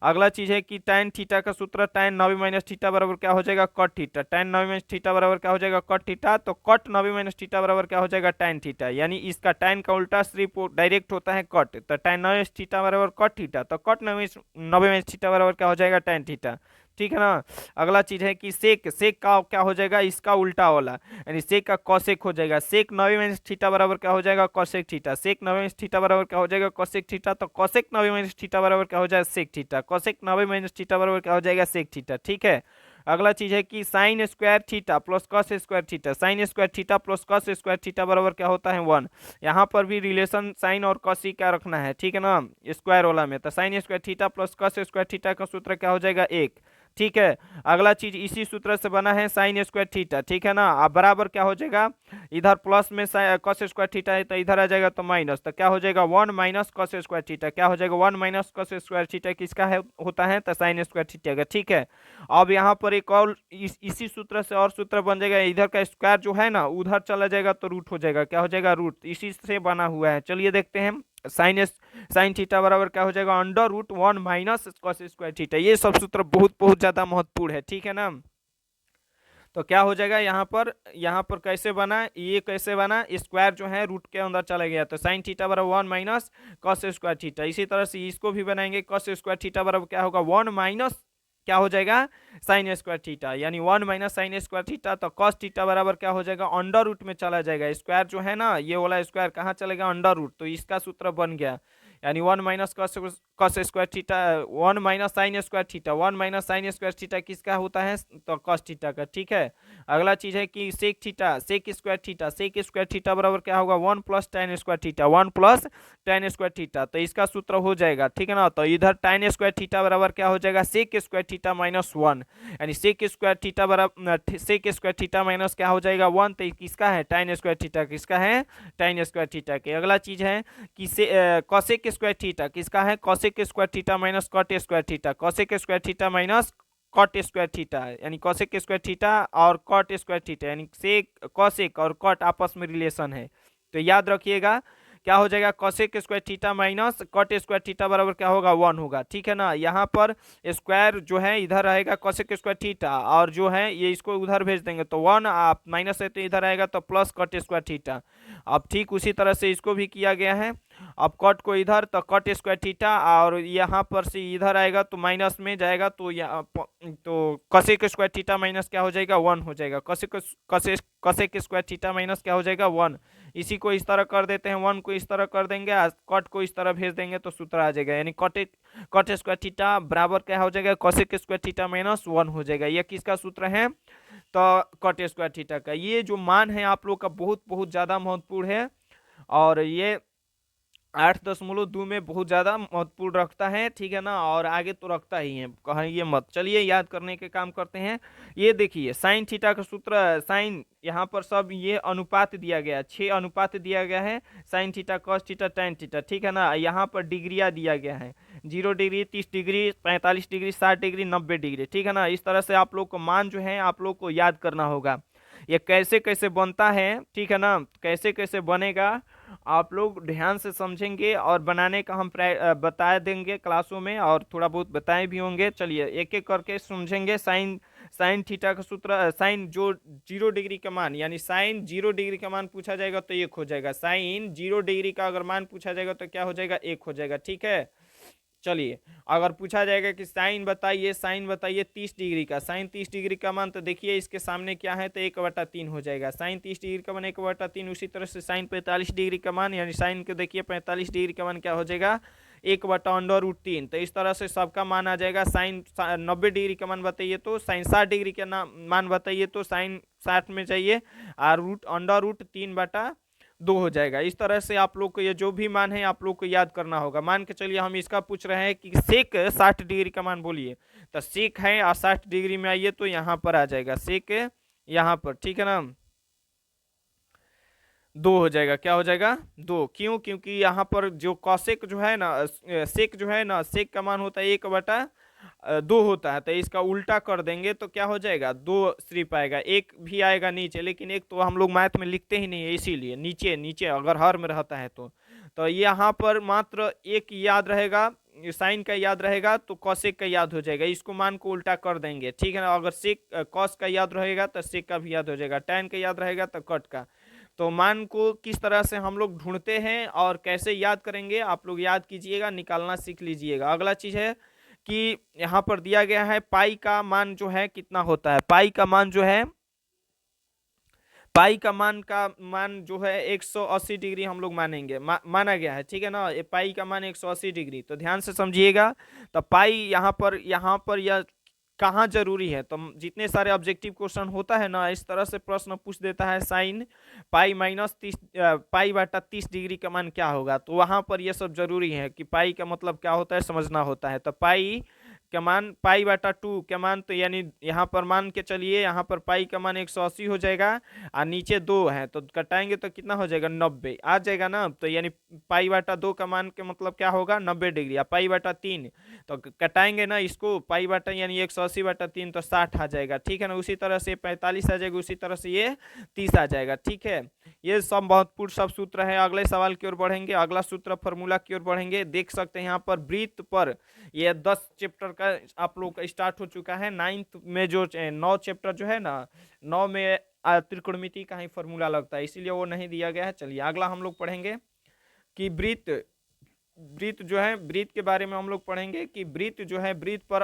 अगला चीज है कि tan थीटा का सूत्र tan 90 माइनस थीटा बराबर क्या हो जाएगा, cot theta, tan 90 minus theta बराबर क्या हो जाएगा, कॉट थीटा। तो कॉट 90 माइनस थीटा बराबर क्या हो जाएगा, tan थीटा, यानी इसका tan का उल्टा सिर्फ डायरेक्ट होता है कॉट, तो tan 90 माइनस थीटा बराबर कॉट थीटा, तो कॉट 90 माइनस थीटा बराबर क्या हो जाएगा, tan थीटा। ठीक है ना, अगला चीज है कि सेक का क्या हो जाएगा, इसका उल्टा वाला, यानी सेक का कॉसेक हो जाएगा, सेक 90 माइनस थीटा बराबर क्या हो जाएगा, cosec theta, sec 90 minus theta बराबर क्या हो जाएगा, कॉसेक थीटा। तो कॉसेक 90 माइनस थीटा बराबर क्या हो जाएगा, sec theta, cosec 90 minus theta बराबर क्या हो जाएगा, सेक थीटा। ठीक है, अगला चीज है कि sine square theta plus cos square theta, sine square theta plus cos square theta बराबर क्या होता है, 1। यहाँ पर भी रिलेशन साइन और कॉस ही क्या रखना है, ठीक है ना, स्क्वायर वाला में। तो sine square theta plus cos square theta का सूत्र क्या हो जाएगा, 1। ठीक है, अगला चीज इसी सूत्र से बना है साइन स्क्वायर थीटा। ठीक है ना, अब बराबर क्या हो जाएगा, इधर प्लस में कॉस स्क्वायर थीटा है तो इधर आ जाएगा तो माइनस, तो क्या हो जाएगा 1 माइनस कॉस स्क्वायर थीटा, क्या हो जाएगा 1 माइनस कॉस स्क्वायर थीटा किसका है, होता है तो साइन स्क्वायर थीटा का। ठीक है, अब यहाँ पर एक और इसी सूत्र से और सूत्र बन जाएगा, इधर का स्क्वायर जो है ना उधर चला जाएगा तो रूट हो जाएगा, क्या हो जाएगा, रूट, इसी से बना हुआ है। चलिए देखते हैं, साइन थीटा बराबर क्या हो जाएगा, under root 1 minus cos square theta. ये सब सूत्र बहुत बहुत ज्यादा महत्वपूर्ण है। ठीक है ना, तो क्या हो जाएगा यहाँ पर कैसे बना, ये कैसे बना, स्क्वायर जो है रूट के अंदर चला गया, तो साइन थीटा बराबर 1 माइनस कॉस स्क्वायर थीटा। इसी तरह से इसको भी बनाएंगे, कॉस स्क्वायर थीटा बराबर क्या होगा, 1 माइनस क्या हो जाएगा साइन स्क्वायर थीटा, यानी 1 माइनस साइन स्क्वायर थीटा। तो कॉस थीटा बराबर क्या हो जाएगा अंडर रूट में चला जाएगा, स्क्वायर जो है ना ये वाला स्क्वायर कहाँ चलेगा अंडर रूट, तो इसका सूत्र बन गया यानी 1 minus cos square theta 1 minus sine square theta 1 minus sine square theta किसका होता है तो कॉस थीटा का। ठीक है, अगला चीज है कि sec theta sec square theta बराबर क्या होगा 1 plus tan square theta 1 plus tan square theta, तो इसका सूत्र हो जाएगा। ठीक है ना, तो इधर टेन स्क्वायर थीटा बराबर क्या हो जाएगा सेक स्क्वायर थीटा माइनस 1, यानी सेक स्क्वायर थीटा बराबर सेक स्क्वायर थीटा माइनस क्या हो जाएगा 1, तो किसका है टेन स्क्वायर थीटा, किसका है टेन स्क्वायर थीटा के। अगला चीज है कि कॉसेक स्क्वायर थीटा किसका है cosec square theta minus cot square theta, cosec square theta minus cot square theta, यानी कॉसेक स्क्वायर थीटा और कॉट स्क्वायर थीटा, यानी सेक कॉसेक और कॉट आपस में रिलेशन है, तो याद रखिएगा क्या हो जाएगा cosec square theta minus cot square theta बराबर क्या होगा 1 होगा। ठीक है ना, यहाँ पर स्क्वायर जो है इधर रहेगा कॉसेक स्क्वायर थीटा और जो है ये इसको उधर भेज देंगे तो 1 आप माइनस है तो इधर आएगा तो प्लस कॉट स्क्वायर थीटा। अब ठीक उसी तरह से इसको भी किया गया है, अब कॉट को इधर तो कॉट स्क्वायर थीटा और यहाँ पर से इधर आएगा तो माइनस में जाएगा तो यहाँ तो कॉसेक स्क्वायर थीटा माइनस क्या हो जाएगा 1 हो जाएगा, कॉसेक स्क्वायर थीटा माइनस क्या हो जाएगा 1। इसी को इस तरह कर देते हैं 1 को इस तरह कर देंगे कॉट को इस तरह भेज देंगे तो सूत्र आ जाएगा, यानी कॉट स्क्वायर थीटा बराबर क्या हो जाएगा कॉसेक स्क्वायर थीटा माइनस 1 हो जाएगा। ये किसका सूत्र है तो कॉट स्क्वायर थीटा का। ये जो मान है आप लोग का बहुत बहुत ज़्यादा महत्वपूर्ण है और ये 8.2 में बहुत ज़्यादा महत्वपूर्ण रखता है। ठीक है ना, और आगे तो रखता ही है कहिए मत। चलिए याद करने के काम करते हैं। ये देखिए साइन थीटा का सूत्र, साइन यहाँ पर सब ये अनुपात दिया गया है 6 अनुपात दिया गया है sine theta cos theta tan theta. ठीक है ना, यहाँ पर डिग्रिया दिया गया है 0 degree 30 degree 45 degree 60 degree 90 degree. ठीक है ना, इस तरह से आप लोग को मान जो है आप लोग को याद करना होगा ये कैसे कैसे बनता है। ठीक है ना, कैसे कैसे बनेगा आप लोग ध्यान से समझेंगे और बनाने का हम बता देंगे क्लासों में और थोड़ा बहुत बताए भी होंगे। चलिए एक एक करके समझेंगे। साइन साइन थीटा का सूत्र, साइन जो 0 डिग्री का मान यानी साइन 0 डिग्री का मान पूछा जाएगा तो 1 हो जाएगा, साइन 0 डिग्री का अगर मान पूछा जाएगा तो क्या हो जाएगा 1 हो जाएगा। ठीक है, चलिए अगर पूछा जाएगा कि साइन बताइए 30 डिग्री का, साइन 30 डिग्री का मान तो देखिए इसके सामने क्या है तो 1/3 हो जाएगा, साइन 30 डिग्री का मान 1/3। उसी तरह से साइन 45 डिग्री का मान यानी साइन को देखिए 45 डिग्री का मान क्या हो जाएगा 1/√3। तो इस तरह से सबका मान आ जाएगा। साइन 90 डिग्री का मान बताइए तो साइन 60 डिग्री का मान बताइए तो साइन 60 में चाहिए और √3/2 हो जाएगा। इस तरह से आप लोग को ये जो भी मान है आप लोग को याद करना होगा। मान के चलिए हम इसका पूछ रहे हैं कि सेक 60 डिग्री का मान बोलिए, तो सेक है और 60 डिग्री में आइए तो यहाँ पर आ जाएगा सेक यहाँ पर। ठीक है ना, 2 हो जाएगा, क्या हो जाएगा 2। क्यों, क्योंकि यहाँ पर जो कॉसेक जो है ना सेक जो है ना सेक का मान होता है 1/2 होता है, तो इसका उल्टा कर देंगे तो क्या हो जाएगा 2 सिर्फ आएगा, एक भी आएगा नीचे, लेकिन एक तो हम लोग मैथ में लिखते ही नहीं है इसीलिए नीचे नीचे अगर हर में रहता है तो यहाँ पर मात्र एक याद रहेगा साइन का याद रहेगा तो कॉसेक का याद हो जाएगा, इसको मान को उल्टा कर देंगे। ठीक है ना, अगर सेक कॉस का याद रहेगा तो सेक का भी याद हो जाएगा, टैन का याद रहेगा तो कट का। तो मान को किस तरह से हम लोग ढूंढते हैं और कैसे याद करेंगे आप लोग याद कीजिएगा, निकालना सीख लीजिएगा। अगला चीज है कि यहाँ पर दिया गया है पाई का मान जो है कितना होता है, पाई का मान जो है पाई का मान जो है 180 डिग्री हम लोग मानेंगे माना गया है। ठीक है ना, ये पाई का मान 180 डिग्री, तो ध्यान से समझिएगा। तो पाई यहाँ पर यह कहाँ जरूरी है, तो जितने सारे ऑब्जेक्टिव क्वेश्चन होता है ना इस तरह से प्रश्न पूछ देता है साइन पाई माइनस 30 पाई/30 डिग्री का मान क्या होगा, तो वहां पर यह सब जरूरी है कि पाई का मतलब क्या होता है समझना होता है। तो पाई का मान पाई/2 का मान तो यानी यहाँ पर मान के चलिए यहाँ पर पाई का मान 180 हो जाएगा और नीचे 2 है तो कटाएंगे तो कितना हो जाएगा 90 आ जाएगा ना, तो यानी पाई/2 का मान के मतलब क्या होगा 90 डिग्री। पाई/3 तो कटाएंगे ना इसको पाई/, यानी 180/3 तो 60 आ जाएगा। ठीक है ना, उसी तरह से 45 आ जाएगा, उसी तरह से ये 30 आ जाएगा। ठीक है, ये सब महत्वपूर्ण सब सूत्र है। अगले सवाल की ओर बढ़ेंगे, अगला सूत्र फॉर्मूला की ओर बढ़ेंगे। देख सकते हैं यहाँ पर वृत्त पर ये 10 चैप्टर का आप लोग का स्टार्ट हो चुका है। 9th में जो 9 चैप्टर जो है ना 9 में त्रिकोणमिति का ही फॉर्मूला लगता है, इसीलिए वो नहीं दिया गया है। चलिए अगला हम लोग पढ़ेंगे कि वृत्त वृत्त जो है वृत्त के बारे में हम लोग पढ़ेंगे कि वृत्त जो है वृत्त पर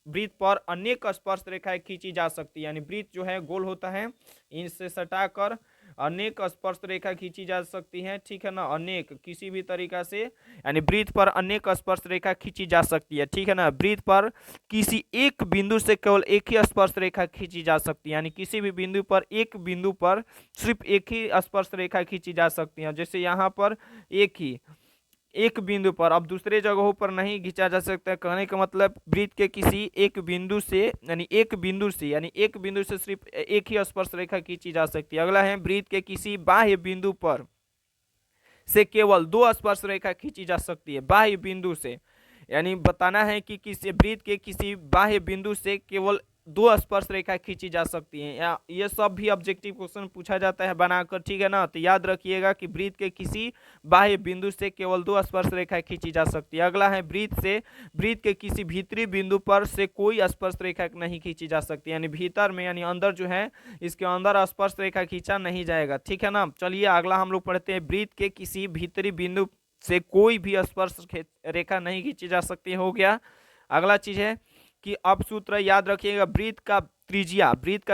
वृत्त पर अनेक स्पर्श रेखाएं खींची जा सकती है, यानी वृत्त जो है गोल होता है, इनसे सटाकर अनेक स्पर्श रेखा खींची जा सकती है, ठीक है ना, अनेक किसी भी तरीका से, यानी वृत्त पर अनेक स्पर्श रेखा खींची जा सकती है, ठीक है ना। वृत्त पर किसी एक बिंदु से केवल एक ही स्पर्श रेखा खींची जा सकती है, यानी किसी भी बिंदु पर सिर्फ एक ही स्पर्श रेखा खींची जा सकती है। जैसे यहाँ पर एक बिंदु पर, अब दूसरे जगहों पर नहीं खींचा जा सकता है। कहने का मतलब वृत्त के किसी एक बिंदु से एक बिंदु से सिर्फ एक ही स्पर्श रेखा खींची जा सकती है। अगला है वृत्त के किसी बाह्य बिंदु पर से केवल दो स्पर्श रेखा खींची जा सकती है, बाह्य बिंदु से, यानी बताना है कि किसी वृत्त के किसी बाह्य बिंदु से केवल दो स्पर्श रेखा खींची जा सकती है, या ये सब भी ऑब्जेक्टिव क्वेश्चन पूछा जाता है बनाकर, ठीक है ना। तो याद रखिएगा कि वृत्त के किसी बाह्य बिंदु से केवल दो स्पर्श रेखा खींची जा सकती है। अगला है वृत्त के किसी भीतरी बिंदु पर से कोई स्पर्श रेखा नहीं खींची जा सकती, यानी भीतर में, यानी अंदर जो है इसके अंदर स्पर्श रेखा खींचा नहीं जाएगा, ठीक है ना। चलिए अगला हम लोग पढ़ते हैं, वृत्त के किसी भीतरी बिंदु से कोई भी स्पर्श रेखा नहीं खींची जा सकती, हो गया। अगला चीज है कि अब सूत्र याद रखिएगा, वृत्त का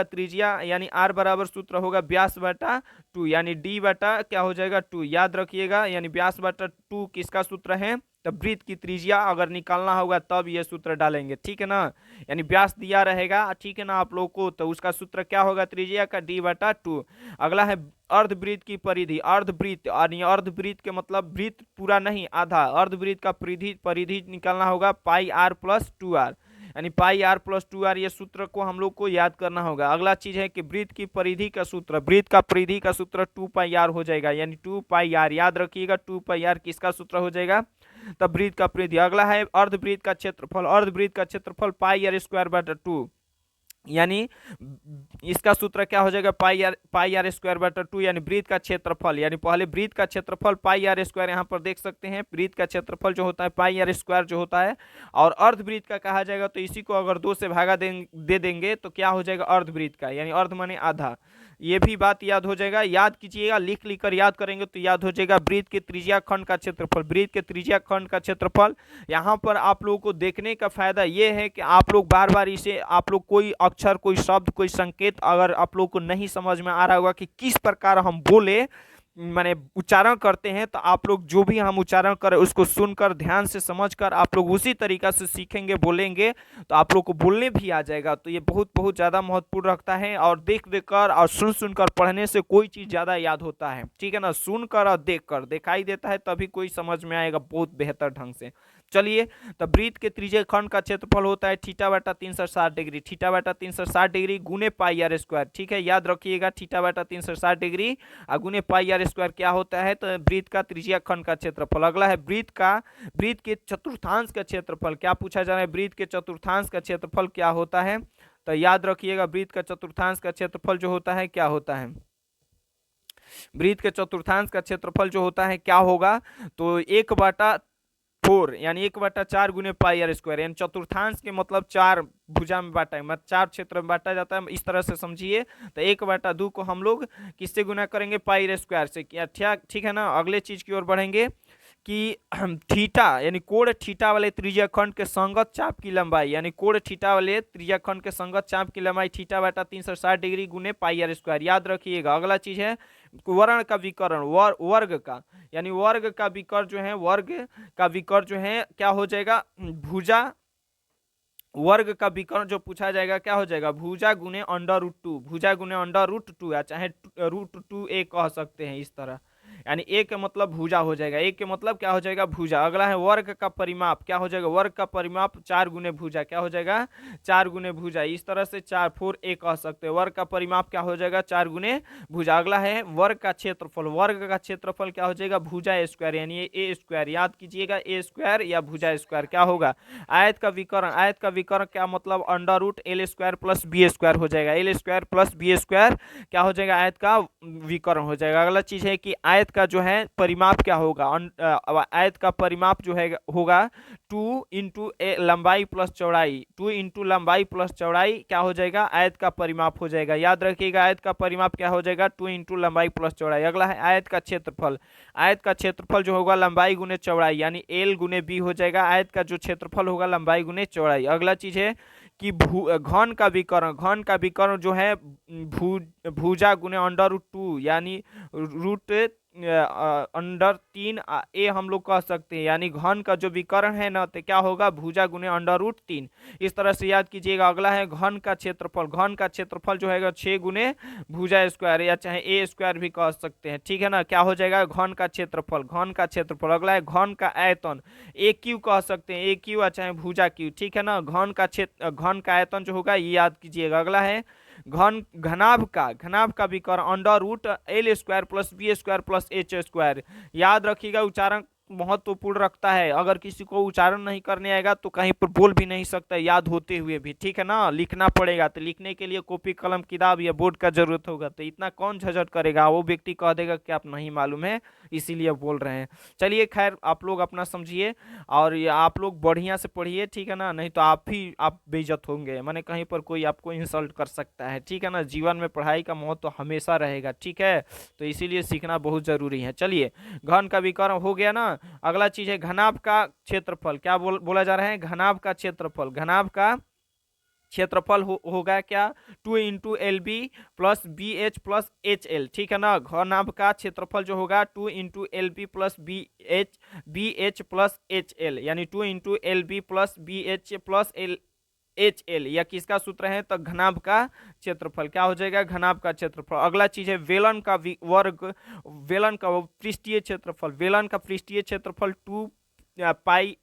त्रिज्या यानी r बराबर सूत्र होगा व्यास बटा 2, यानी d बटा क्या हो जाएगा 2, याद रखिएगा, यानी व्यास बटा 2 किसका सूत्र है, तब वृत्त की त्रिज्या अगर निकालना होगा तब ये सूत्र डालेंगे, ठीक है ना। यानी व्यास दिया रहेगा, ठीक है ना, आप लोग को, तो उसका सूत्र क्या होगा, त्रिज्या का d बटा 2। अगला है अर्धवृत्त की परिधि, अर्धवृत्त के मतलब वृत्त पूरा नहीं, आधा, अर्धवृत्त का परिधि निकालना होगा पाई r प्लस 2r, यानी पाई r प्लस 2r, ये सूत्र को हम लोग को याद करना होगा। अगला चीज है कि वृत्त की परिधि का सूत्र 2 पाई r हो जाएगा, यानी 2 पाई r, याद रखिएगा 2 पाई r किसका सूत्र हो जाएगा, तब वृत्त का परिधि। अगला है अर्धवृत्त का क्षेत्रफल पाई r स्क्वायर बटा 2, यानी इसका सूत्र क्या हो जाएगा, पाई आर स्क्वायर बटा 2, यानी वृत्त का क्षेत्रफल, यानी पहले वृत्त का क्षेत्रफल पाई आर स्क्वायर, यहाँ पर देख सकते हैं वृत्त का क्षेत्रफल जो होता है पाई आर स्क्वायर जो होता है, और अर्धवृत्त का कहा जाएगा तो इसी को अगर 2 से भागा दे देंगे तो क्या हो जाएगा अर्धवृत्त का, यानी अर्ध माने आधा। ये भी बात याद हो जाएगा, याद कीजिएगा, लिख कर याद करेंगे तो याद हो जाएगा। वृत्त के त्रिज्या खंड का क्षेत्रफल, यहाँ पर आप लोगों को देखने का फायदा ये है कि आप लोग बार बार इसे, आप लोग कोई अक्षर, कोई शब्द, कोई संकेत अगर आप लोग को नहीं समझ में आ रहा होगा कि किस प्रकार हम बोले, माने उच्चारण करते हैं, तो आप लोग जो भी हम उच्चारण करें उसको सुनकर ध्यान से समझकर आप लोग उसी तरीका से सीखेंगे, बोलेंगे, तो आप लोग को बोलने भी आ जाएगा। तो ये बहुत बहुत ज़्यादा महत्वपूर्ण रखता है, और देख कर और सुन कर पढ़ने से कोई चीज़ ज़्यादा याद होता है, ठीक है ना। सुनकर और देख कर, दिखाई देता है तभी कोई समझ में आएगा बहुत बेहतर ढंग से। चलिए, तो वृत्त के त्रिज्य खंड का क्षेत्रफल होता है थीटा बटा 360 डिग्री गुने पाई आर स्क्वायर, ठीक है, याद रखिएगा थीटा बटा 360 डिग्री और गुने पाई आर स्क्वायर क्या होता है, तो वृत्त का त्रिज्य खंड का क्षेत्रफल। अगला है वृत्त के चतुर्थांश का क्षेत्रफल, क्या पूछा जा रहा है, वृत्त के चतुर्थांश का क्षेत्रफल क्या होता है, तो याद रखिएगा वृत्त का चतुर्थांश का क्षेत्रफल जो होता है क्या होता है, वृत्त के चतुर्थांश का क्षेत्रफल जो होता है क्या होगा, तो 1/4, यानी 1/4 गुने पाई आर स्क्वायर, यानी चतुर्थांश के मतलब 4 भुजा में बांटा है, मतलब 4 क्षेत्र में बांटा जाता है, इस तरह से समझिए। तो 1/2 को हम लोग किससे गुना करेंगे, पाई आर स्क्वायर से, क्या ठीक है ना। अगले चीज की ओर बढ़ेंगे कि थीटा, यानी कोण थीटा वाले त्रिज्याखंड के संगत चाप की लंबाई, यानी कोण थीटा वाले त्रिज्याखंड के संगत चाप की लंबाई थीटा बटा 360 डिग्री गुने पाई आर स्क्वायर, याद रखिएगा। अगला चीज है वर्ण का विकर्ण, वर्ग का, यानी वर्ग का विकर्ण जो है क्या हो जाएगा, भुजा, वर्ग का विकर्ण जो पूछा जाएगा क्या हो जाएगा, भुजा गुने √2, या चाहे √2a कह सकते हैं इस तरह, यानी ए के मतलब भुजा हो जाएगा, ए के मतलब क्या हो जाएगा भुजा। अगला है वर्ग का परिमाप, क्या हो जाएगा, वर्ग का परिमाप 4 गुने भुजा, क्या हो जाएगा 4 गुने भुजा, इस तरह से 4 कह सकते हैं, वर्ग का परिमाप क्या हो जाएगा 4 गुने भुजा। अगला है वर्ग का क्षेत्रफल क्या हो जाएगा भुजा स्क्वायर, यानी ए स्क्वायर, याद कीजिएगा ए स्क्वायर या भुजा स्क्वायर क्या होगा। आयत का विकर्ण क्या मतलब √L² प्लस बी स्क्वायर हो जाएगा, L² प्लस बी स्क्वायर क्या हो जाएगा, आयत का विकर्ण हो जाएगा। अगला चीज है कि आयत का जो है परिमाप क्या होगा, आयत का परिमाप जो है होगा 2 इंटू लंबाई प्लस चौड़ाई, 2 इंटू लंबाई प्लस चौड़ाई क्या हो जाएगा, आयत का परिमाप हो जाएगा, याद रखिएगा आयत का परिमाप क्या हो जाएगा 2 इंटू लंबाई प्लस चौड़ाई। अगला है आयत का क्षेत्रफल जो होगा लंबाई गुने चौड़ाई, यानी L गुने बी हो जाएगा, आयत का जो क्षेत्रफल होगा लंबाई गुने चौड़ाई। अगला चीज है कि घन का विकर्ण जो है भुजा गुने अंडर रूट 2 यानी रूट अंडर 3 हम लोग कह सकते हैं, यानी घन का जो विकर्ण है ना तो क्या होगा, भुजा गुने अंडर रूट 3। इस तरह से याद कीजिएगा। अगला है घन का क्षेत्रफल। घन का क्षेत्रफल जो है 6 गुने भुजा स्क्वायर या चाहे ए स्क्वायर भी कह सकते हैं, ठीक है ना। क्या हो जाएगा, घन का क्षेत्रफल, घन का क्षेत्रफल। अगला है घन का आयतन, ए क्यू कह सकते हैं, ए क्यू या चाहे भुजा क्यू, ठीक है ना। घन का आयतन जो होगा ये याद कीजिएगा। अगला है घनाभ का विकर्ण under root L² plus B² plus H²। याद रखिएगा, उच्चारण महत्वपूर्ण रखता है। अगर किसी को उच्चारण नहीं करने आएगा तो कहीं पर बोल भी नहीं सकता याद होते हुए भी, ठीक है ना। लिखना पड़ेगा, तो लिखने के लिए कॉपी कलम किताब या बोर्ड का जरूरत होगा। तो इतना कौन झंझट करेगा, वो व्यक्ति कह देगा कि आप नहीं मालूम है इसीलिए बोल रहे हैं। चलिए खैर, आप लोग अपना समझिए और ये आप लोग बढ़िया से पढ़िए, ठीक है ना। नहीं तो आप बेइज्जत होंगे, माने कहीं पर कोई आपको इंसल्ट कर सकता है, ठीक है ना। जीवन में पढ़ाई का महत्व हमेशा रहेगा, ठीक है। तो इसीलिए सीखना बहुत जरूरी है। चलिए, घन का विकर्ण हो गया ना। अगला चीज है घनाभ का क्षेत्रफल। क्या बोला जा रहा है, घनाभ का क्षेत्रफल। घनाभ का क्षेत्रफल होगा क्या, 2 × LB plus BH plus HL, ठीक है ना। घनाभ का क्षेत्रफल जो होगा 2 × LB plus BH plus HL, यानी 2 × LB plus BH plus HL, या किसका सूत्र है, तो घनाभ का क्षेत्रफल। क्या हो जाएगा, घनाभ का क्षेत्रफल। अगला चीज है वेलन का वर्ग, वेलन का पृष्ठीय क्षेत्रफल। वेलन का पृष्ठीय क्षेत्रफल 2πRh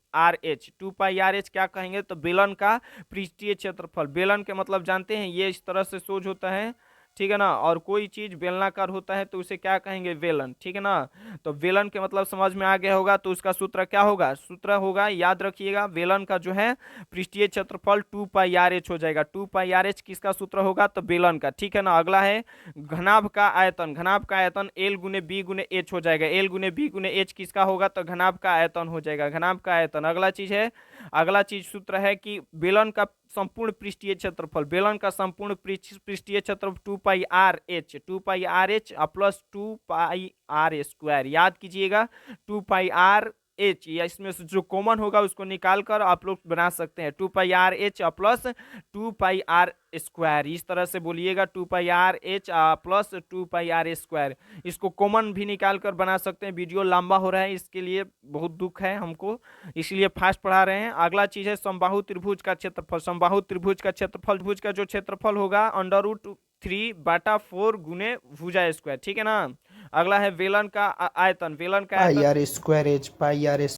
क्या कहेंगे, तो बेलन का पृष्ठीय क्षेत्रफल। बेलन के मतलब जानते हैं, ये इस तरह से सोज होता है, ठीक है ना। और कोई चीज बेलनाकार होता है तो उसे क्या कहेंगे, वेलन, ठीक है ना। तो वेलन के मतलब समझ में आ गया होगा। तो उसका सूत्र क्या होगा, सूत्र होगा, याद रखिएगा, वेलन का जो है पृष्ठीय क्षेत्रफल 2πRh हो जाएगा। 2πRh किसका सूत्र होगा, तो बेलन का, ठीक है ना। अगला है घनाभ का आयतन। घनाभ का आयतन L गुने B गुने H हो जाएगा। L गुने B गुने H किसका होगा, तो घनाभ का आयतन हो जाएगा, घनाभ का आयतन। अगला चीज सूत्र है कि बेलन का संपूर्ण पृष्ठीय क्षेत्रफल। बेलन का संपूर्ण पृष्ठीय क्षेत्रफल 2πRh प्लस 2πR²। याद कीजिएगा, 2πRh, या इसमें से जो कॉमन होगा उसको निकाल कर आप लोग बना सकते हैं, 2πRh प्लस 2πR²। इस तरह से बोलिएगा, 2πRh प्लस 2πR²। इसको कॉमन भी निकाल कर बना सकते हैं। वीडियो लंबा हो रहा है, इसके लिए बहुत दुख है हमको, इसलिए फास्ट पढ़ा रहे हैं। अगला चीज है समबाहु त्रिभुज का क्षेत्रफल। समबाहु त्रिभुज का क्षेत्रफल, भुज का जो क्षेत्रफल होगा अंडर रूट 3/4 गुने भुजा स्क्वायर, ठीक है ना। अगला है वेलन का आयतन। वेलन का आयतन πR²H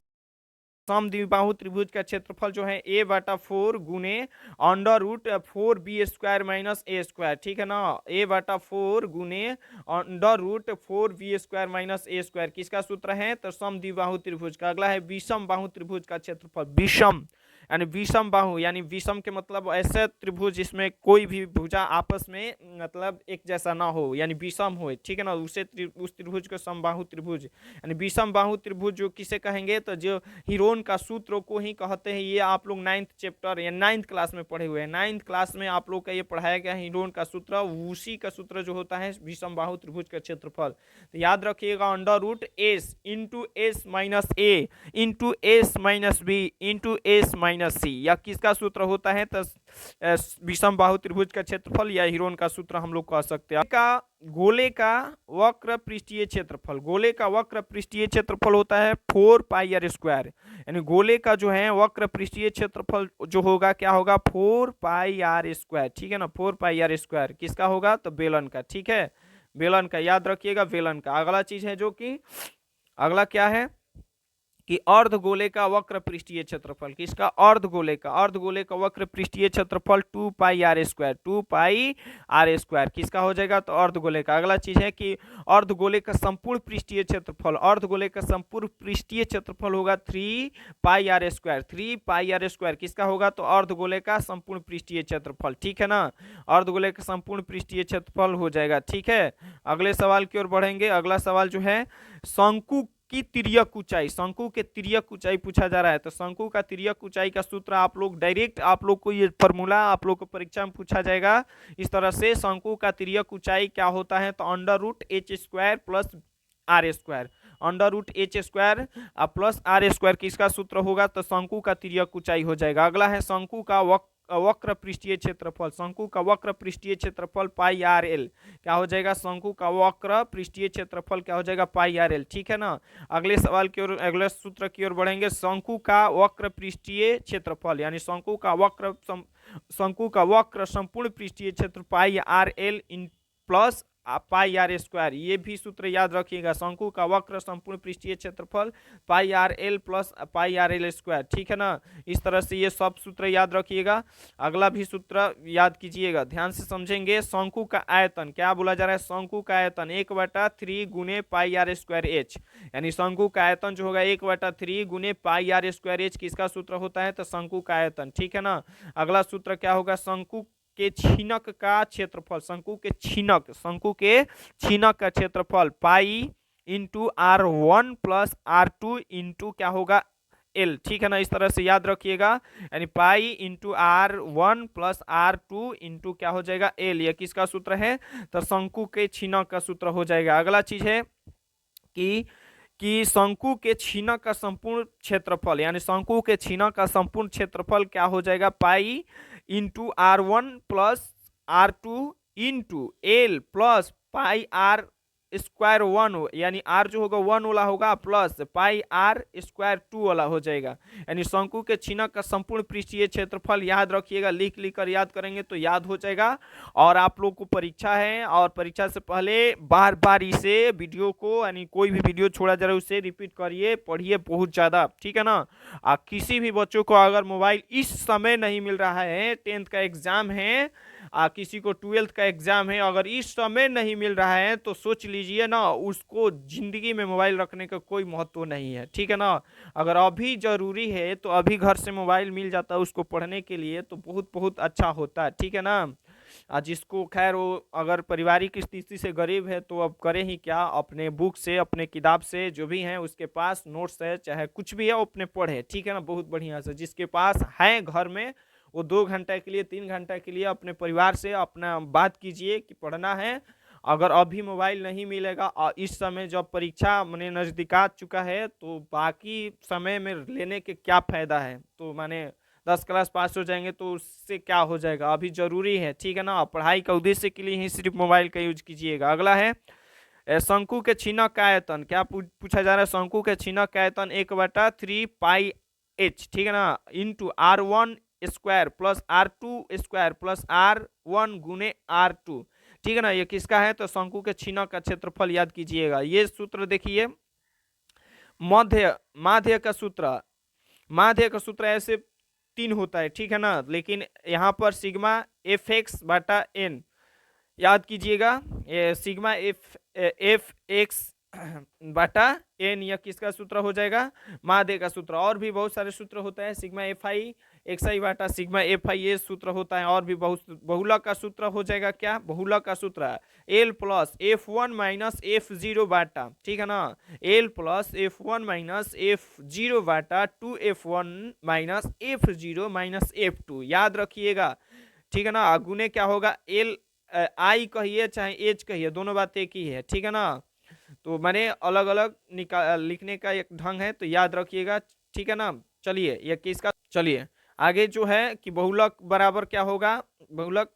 समद्विबाहु त्रिभुज का क्षेत्रफल जो है A/4 गुने under root 4B² minus A², ठीक है ना। A/4 गुने under root 4B² minus A², किसका सूत्र है, तो समद्विबाहु त्रिभुज का। अगला है विषम बाहु त्रिभुज का क्षेत्रफल। विषम यानी विषम बाहु, यानी विषम के मतलब ऐसे त्रिभुज जिसमें कोई भी भुजा आपस में मतलब एक जैसा ना हो, यानी विषम हो, ठीक है ना। उस त्रिभुज को समबाहु त्रिभुज, यानी विषम बाहु त्रिभुज जो किसे कहेंगे, तो जो हीरोन का सूत्र को ही कहते हैं। ये आप लोग 9th चैप्टर या 9th क्लास में पढ़े हुए हैं। 9th क्लास में आप लोग का ये पढ़ाया गया हीरोन का सूत्र, उसी का सूत्र जो होता है विषम बाहु त्रिभुज का क्षेत्रफल। तो याद रखिएगा, under root into s minus a into s minus b into s minus c, या किसका सूत्र होता है, तो विषम बाहु त्रिभुज का क्षेत्रफल या हीरोन का सूत्र हम लोग कह सकते हैं। गोले का वक्र पृष्ठीय क्षेत्रफल। गोले का वक्र पृष्ठीय क्षेत्रफल होता है 4πR², यानी गोले का जो है वक्र पृष्ठीय क्षेत्रफल जो होगा क्या होगा, 4πR², ठीक है ना। 4πR², किसका होगा, तो बेलन का, ठीक है, बेलन का। याद रखिएगा, बेलन का। अगला चीज है जो कि अगला क्या है कि अर्धगोले का वक्र पृष्ठीय क्षेत्रफल। किसका, अर्धगोले का वक्र पृष्ठीय क्षेत्रफल 2πR², 2πR², किसका हो जाएगा, तो अर्धगोले का। अगला चीज है कि अर्धगोले का संपूर्ण पृष्ठीय क्षेत्रफल। अर्धगोले का संपूर्ण पृष्ठीय क्षेत्रफल होगा 3πR², 3πR², किसका होगा, तो अर्धगोले का संपूर्ण पृष्ठीय क्षेत्रफल, ठीक है ना। अर्धगोले का संपूर्ण पृष्ठीय क्षेत्रफल हो जाएगा, ठीक है। अगले सवाल की ओर बढ़ेंगे। अगला सवाल जो है शंकु की तिर्यक ऊंचाई। शंकु के तिर्यक ऊंचाई पूछा जा रहा है। तो शंकु का तिर्यक ऊंचाई का सूत्र आप लोग डायरेक्ट, आप लोग को ये फॉर्मूला आप लोग को परीक्षा में पूछा जाएगा इस तरह से। शंकु का तिर्यक ऊंचाई क्या होता है, तो under root H² plus R², under root H² plus R², किसका सूत्र होगा, तो शंकु का तिर्यक ऊंचाई हो जाएगा। अगला है शंकु का वक्र पृष्ठीय क्षेत्रफल, शंकु का वक्र पृष्ठीय क्षेत्रफल पाई आर एल क्या हो जाएगा, शंकु का वक्र पृष्ठीय क्षेत्रफल क्या हो जाएगा, पाई आर एल। ठीक है ना। अगले सवाल की ओर, अगले सूत्र की ओर बढ़ेंगे। शंकु का वक्र पृष्ठीय क्षेत्रफल यानी शंकु का वक्र संपूर्ण पृष्ठीय क्षेत्र pi r l in plus pi r square, ये भी सूत्र याद रखिएगा। शंकु का वक्र संपूर्ण पृष्ठीय क्षेत्रफल pi r l plus pi r l square. ठीक है ना। इस तरह से ये सब सूत्र याद रखिएगा। अगला भी सूत्र याद कीजिएगा, ध्यान से समझेंगे। शंकु का आयतन क्या बोला जा रहा है, शंकु का आयतन 1/3 गुने पाई आर स्क्वायर एच, यानी शंकु का आयतन जो होगा 1/3 गुने पाई आर स्क्वायर एच किसका सूत्र होता है, तो शंकु का आयतन। ठीक है ना। अगला सूत्र क्या होगा, शंकु के छीनक का क्षेत्रफल, शंकु के छीनक का क्षेत्रफल पाई into R1 plus R2 into क्या होगा, एल। ठीक है ना। इस तरह से याद रखिएगा, यानी पाई into R1 plus R2 into क्या हो जाएगा, एल। यह किसका सूत्र है, तो शंकु के छीनक का सूत्र हो जाएगा। अगला चीज है कि शंकु के छीनक का संपूर्ण क्षेत्रफल, यानी शंकु के छीनक का संपूर्ण क्षेत्रफल क्या हो जाएगा, pi into R1 plus R2 into l plus pi r square 1, यानी आर जो होगा 1 वाला होगा प्लस पाई आर स्क्वायर 2 वाला हो जाएगा। यानी शंकु के छीनक का संपूर्ण पृष्ठीय क्षेत्रफल याद रखिएगा, लिख कर याद करेंगे तो याद हो जाएगा। और आप लोग को परीक्षा है, और परीक्षा से पहले बार बार इसे वीडियो को, यानी कोई भी वीडियो छोड़ा जा रहा है उसे रिपीट करिए, पढ़िए बहुत ज़्यादा। ठीक है ना। किसी भी बच्चों को अगर मोबाइल इस समय नहीं मिल रहा है, 10th का एग्जाम है, किसी को 12th का एग्जाम है, अगर इस समय नहीं मिल रहा है तो सोच लीजिए ना, उसको जिंदगी में मोबाइल रखने का कोई महत्व नहीं है। ठीक है ना। अगर अभी जरूरी है तो अभी घर से मोबाइल मिल जाता है उसको पढ़ने के लिए तो बहुत बहुत अच्छा होता है। ठीक है ना। जिसको खैर वो अगर पारिवारिक स्थिति से गरीब है तो अब करे ही क्या, अपने बुक से, अपने किताब से, जो भी है उसके पास नोट्स है चाहे कुछ भी है वो अपने पढ़े। ठीक है ना। बहुत बढ़िया से, जिसके पास है घर में वो 2 घंटे के लिए, 3 घंटे के लिए अपने परिवार से अपना बात कीजिए कि पढ़ना है। अगर अभी मोबाइल नहीं मिलेगा और इस समय जब परीक्षा माने नज़दीक आ चुका है तो बाकी समय में लेने के क्या फ़ायदा है, तो माने 10 क्लास पास हो जाएंगे तो उससे क्या हो जाएगा, अभी ज़रूरी है। ठीक है ना। पढ़ाई का उद्देश्य के लिए ही सिर्फ मोबाइल का यूज कीजिएगा। अगला है शंकु के छीनक का आयतन क्या पूछा जा रहा है, शंकु के छीनक का आयतन 1/3 पाई एच। ठीक है ना। Into R1 square plus R2 square plus R1 गुने R2। ठीक है ना। ये किसका है, तो शंकु के छीनक का क्षेत्रफल याद कीजिएगा। ये सूत्र देखिए, माध्य का सूत्र ऐसे 3 होता है। ठीक है ना। लेकिन यहाँ पर सिग्मा FX बटा N याद कीजिएगा, ये सिग्मा एफ एक्स बटा एन, यह किसका सूत्र हो जाएगा, माध्य का सूत्र। और भी बहुत सारे सूत्र होता है, सिग्मा FI XI बटा सिग्मा FI ये सूत्र होता है। और भी बहुत, बहुलक का सूत्र हो जाएगा क्या, बहुलक का सूत्र L plus F1 minus F0 बाटा। ठीक है ना। L plus F1 minus F0 बाटा 2F1 minus F0 minus F2 याद रखिएगा। ठीक है ना। गुने क्या होगा, L आई कहिए चाहे एच कहिए, दोनों बात एक ही है। ठीक है ना। तो मैंने अलग अलग लिखने का एक ढंग है तो याद रखिएगा। ठीक है ना। चलिए ये किसका, चलिए आगे जो है कि बहुलक बराबर क्या होगा, बहुलक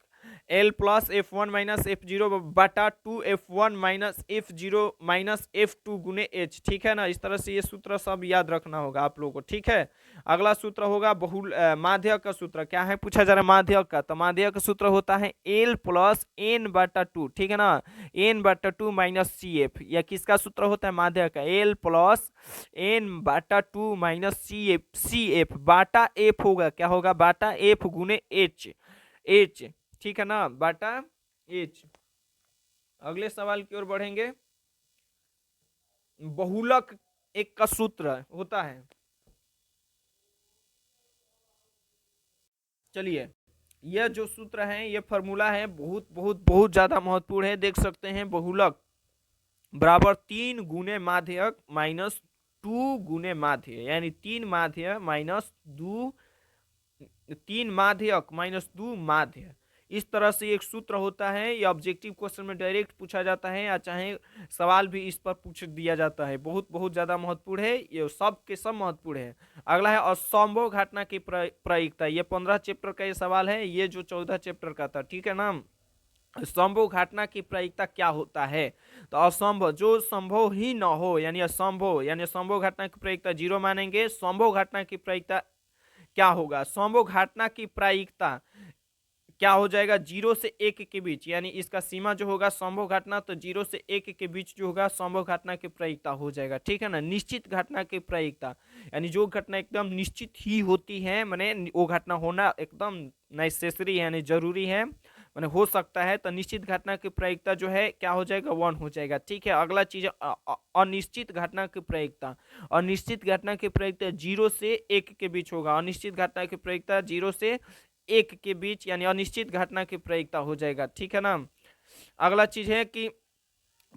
L plus F1 minus F0 बटा 2F1 minus F0 minus F2 गुने H। ठीक है ना। इस तरह से ये सूत्र सब याद रखना होगा आप लोगों को। ठीक है। अगला सूत्र होगा माध्य का सूत्र क्या है पूछा जा रहा है, माध्य का। तो माध्य का सूत्र होता है L प्लस N बटा 2। ठीक है ना। N बटा 2 माइनस CF, यह किसका सूत्र होता है, माध्य का। L प्लस N बटा 2 माइनस CF बाटा F होगा, क्या होगा, बाटा F गुने H। ठीक है ना, बाटा H। अगले सवाल की ओर बढ़ेंगे। बहुलक एक का सूत्र होता है, चलिए यह जो सूत्र है, यह फॉर्मूला है, बहुत बहुत बहुत ज्यादा महत्वपूर्ण है। देख सकते हैं, बहुलक बराबर 3 गुने माध्यक माइनस 2 गुने माध्य, यानी 3 माध्यक माइनस 2 माध्य इस तरह से एक सूत्र होता है, ये ऑब्जेक्टिव क्वेश्चन में डायरेक्ट पूछा जाता है या चाहे सवाल भी इस पर पूछ दिया जाता है। बहुत बहुत ज़्यादा महत्वपूर्ण है, ये सब के सब महत्वपूर्ण है। अगला है असंभव घटना की प्रायिकता। ये 15 चैप्टर का ये सवाल है, ये जो 14 चैप्टर का था, ठीक है ना। असंभव घटना की प्रायिकता क्या होता है? तो असंभव जो संभव ही न हो यानी असंभव, यानी असंभव घटना की प्रायिकता 0 मानेंगे। संभव घटना की प्रायिकता क्या होगा? संभव घटना की प्रायिकता क्या हो जाएगा? 0 से 1 के बीच, यानी इसका सीमा जो होगा संभव घटना, तो 0 से 1 के बीच जो होगा संभव घटना की प्रायिकता हो जाएगा, ठीक है ना। निश्चित घटना की प्रायिकता यानी जो घटना एकदम निश्चित ही होती है, माने वो घटना होना एकदम नेसेसरी यानी जरूरी है, माने हो सकता है, तो निश्चित घटना की प्रायिकता जो है क्या हो जाएगा? 1 हो जाएगा, ठीक है। अगला चीज अनिश्चित घटना की प्रायिकता। अनिश्चित घटना की प्रायिकता 0 से 1 के बीच होगा। अनिश्चित घटना की प्रायिकता 0 से 1 के बीच यानी अनिश्चित घटना की प्रायिकता हो जाएगा, ठीक है ना। अगला चीज है कि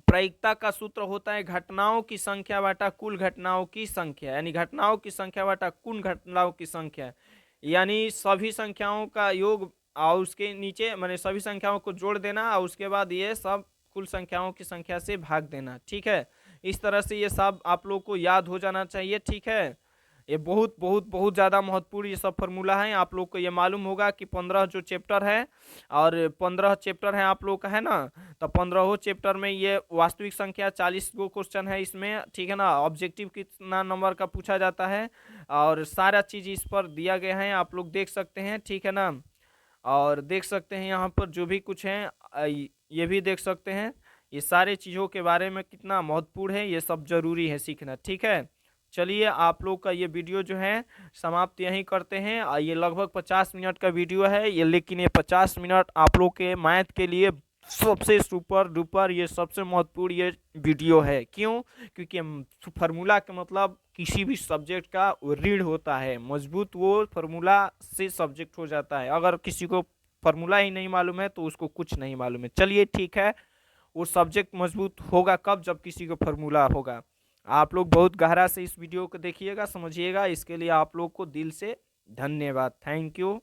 प्रायिकता का सूत्र होता है घटनाओं की संख्या बटा कुल घटनाओं की संख्या, यानी घटनाओं की संख्या बटा कुल घटनाओं की संख्या, यानी सभी संख्याओं का योग और उसके नीचे माने सभी संख्याओं को जोड़ देना और उसके बाद ये सब कुल संख्याओं की संख्या से भाग देना, ठीक है। इस तरह से ये सब आप लोग को याद हो जाना चाहिए, ठीक है। ये बहुत बहुत बहुत ज़्यादा महत्वपूर्ण ये सब फार्मूला है। आप लोग को ये मालूम होगा कि 15 जो चैप्टर है और 15 चैप्टर है आप लोग का, है ना। तो 15 चैप्टर में ये वास्तविक संख्या 40 गो क्वेश्चन है इसमें, ठीक है ना। ऑब्जेक्टिव कितना नंबर का पूछा जाता है और सारा चीज़ इस पर दिया गया है, आप लोग देख सकते हैं, ठीक है ना। और देख सकते हैं यहाँ पर जो भी कुछ है ये भी देख सकते हैं। ये सारे चीज़ों के बारे में कितना महत्वपूर्ण है, ये सब जरूरी है सीखना, ठीक है। चलिए आप लोग का ये वीडियो जो है समाप्त यहीं करते हैं। ये लगभग 50 मिनट का वीडियो है ये, लेकिन ये 50 मिनट आप लोग के मैथ के लिए सबसे सुपर डुपर ये सबसे महत्वपूर्ण ये वीडियो है। क्यों? क्योंकि फार्मूला का मतलब किसी भी सब्जेक्ट का वो रीढ़ होता है, मजबूत वो फार्मूला से सब्जेक्ट हो जाता है। अगर किसी को फार्मूला ही नहीं मालूम है तो उसको कुछ नहीं मालूम है। चलिए ठीक है, वो सब्जेक्ट मजबूत होगा कब? जब किसी को फार्मूला होगा। आप लोग बहुत गहरा से इस वीडियो को देखिएगा, समझिएगा। इसके लिए आप लोग को दिल से धन्यवाद, थैंक यू।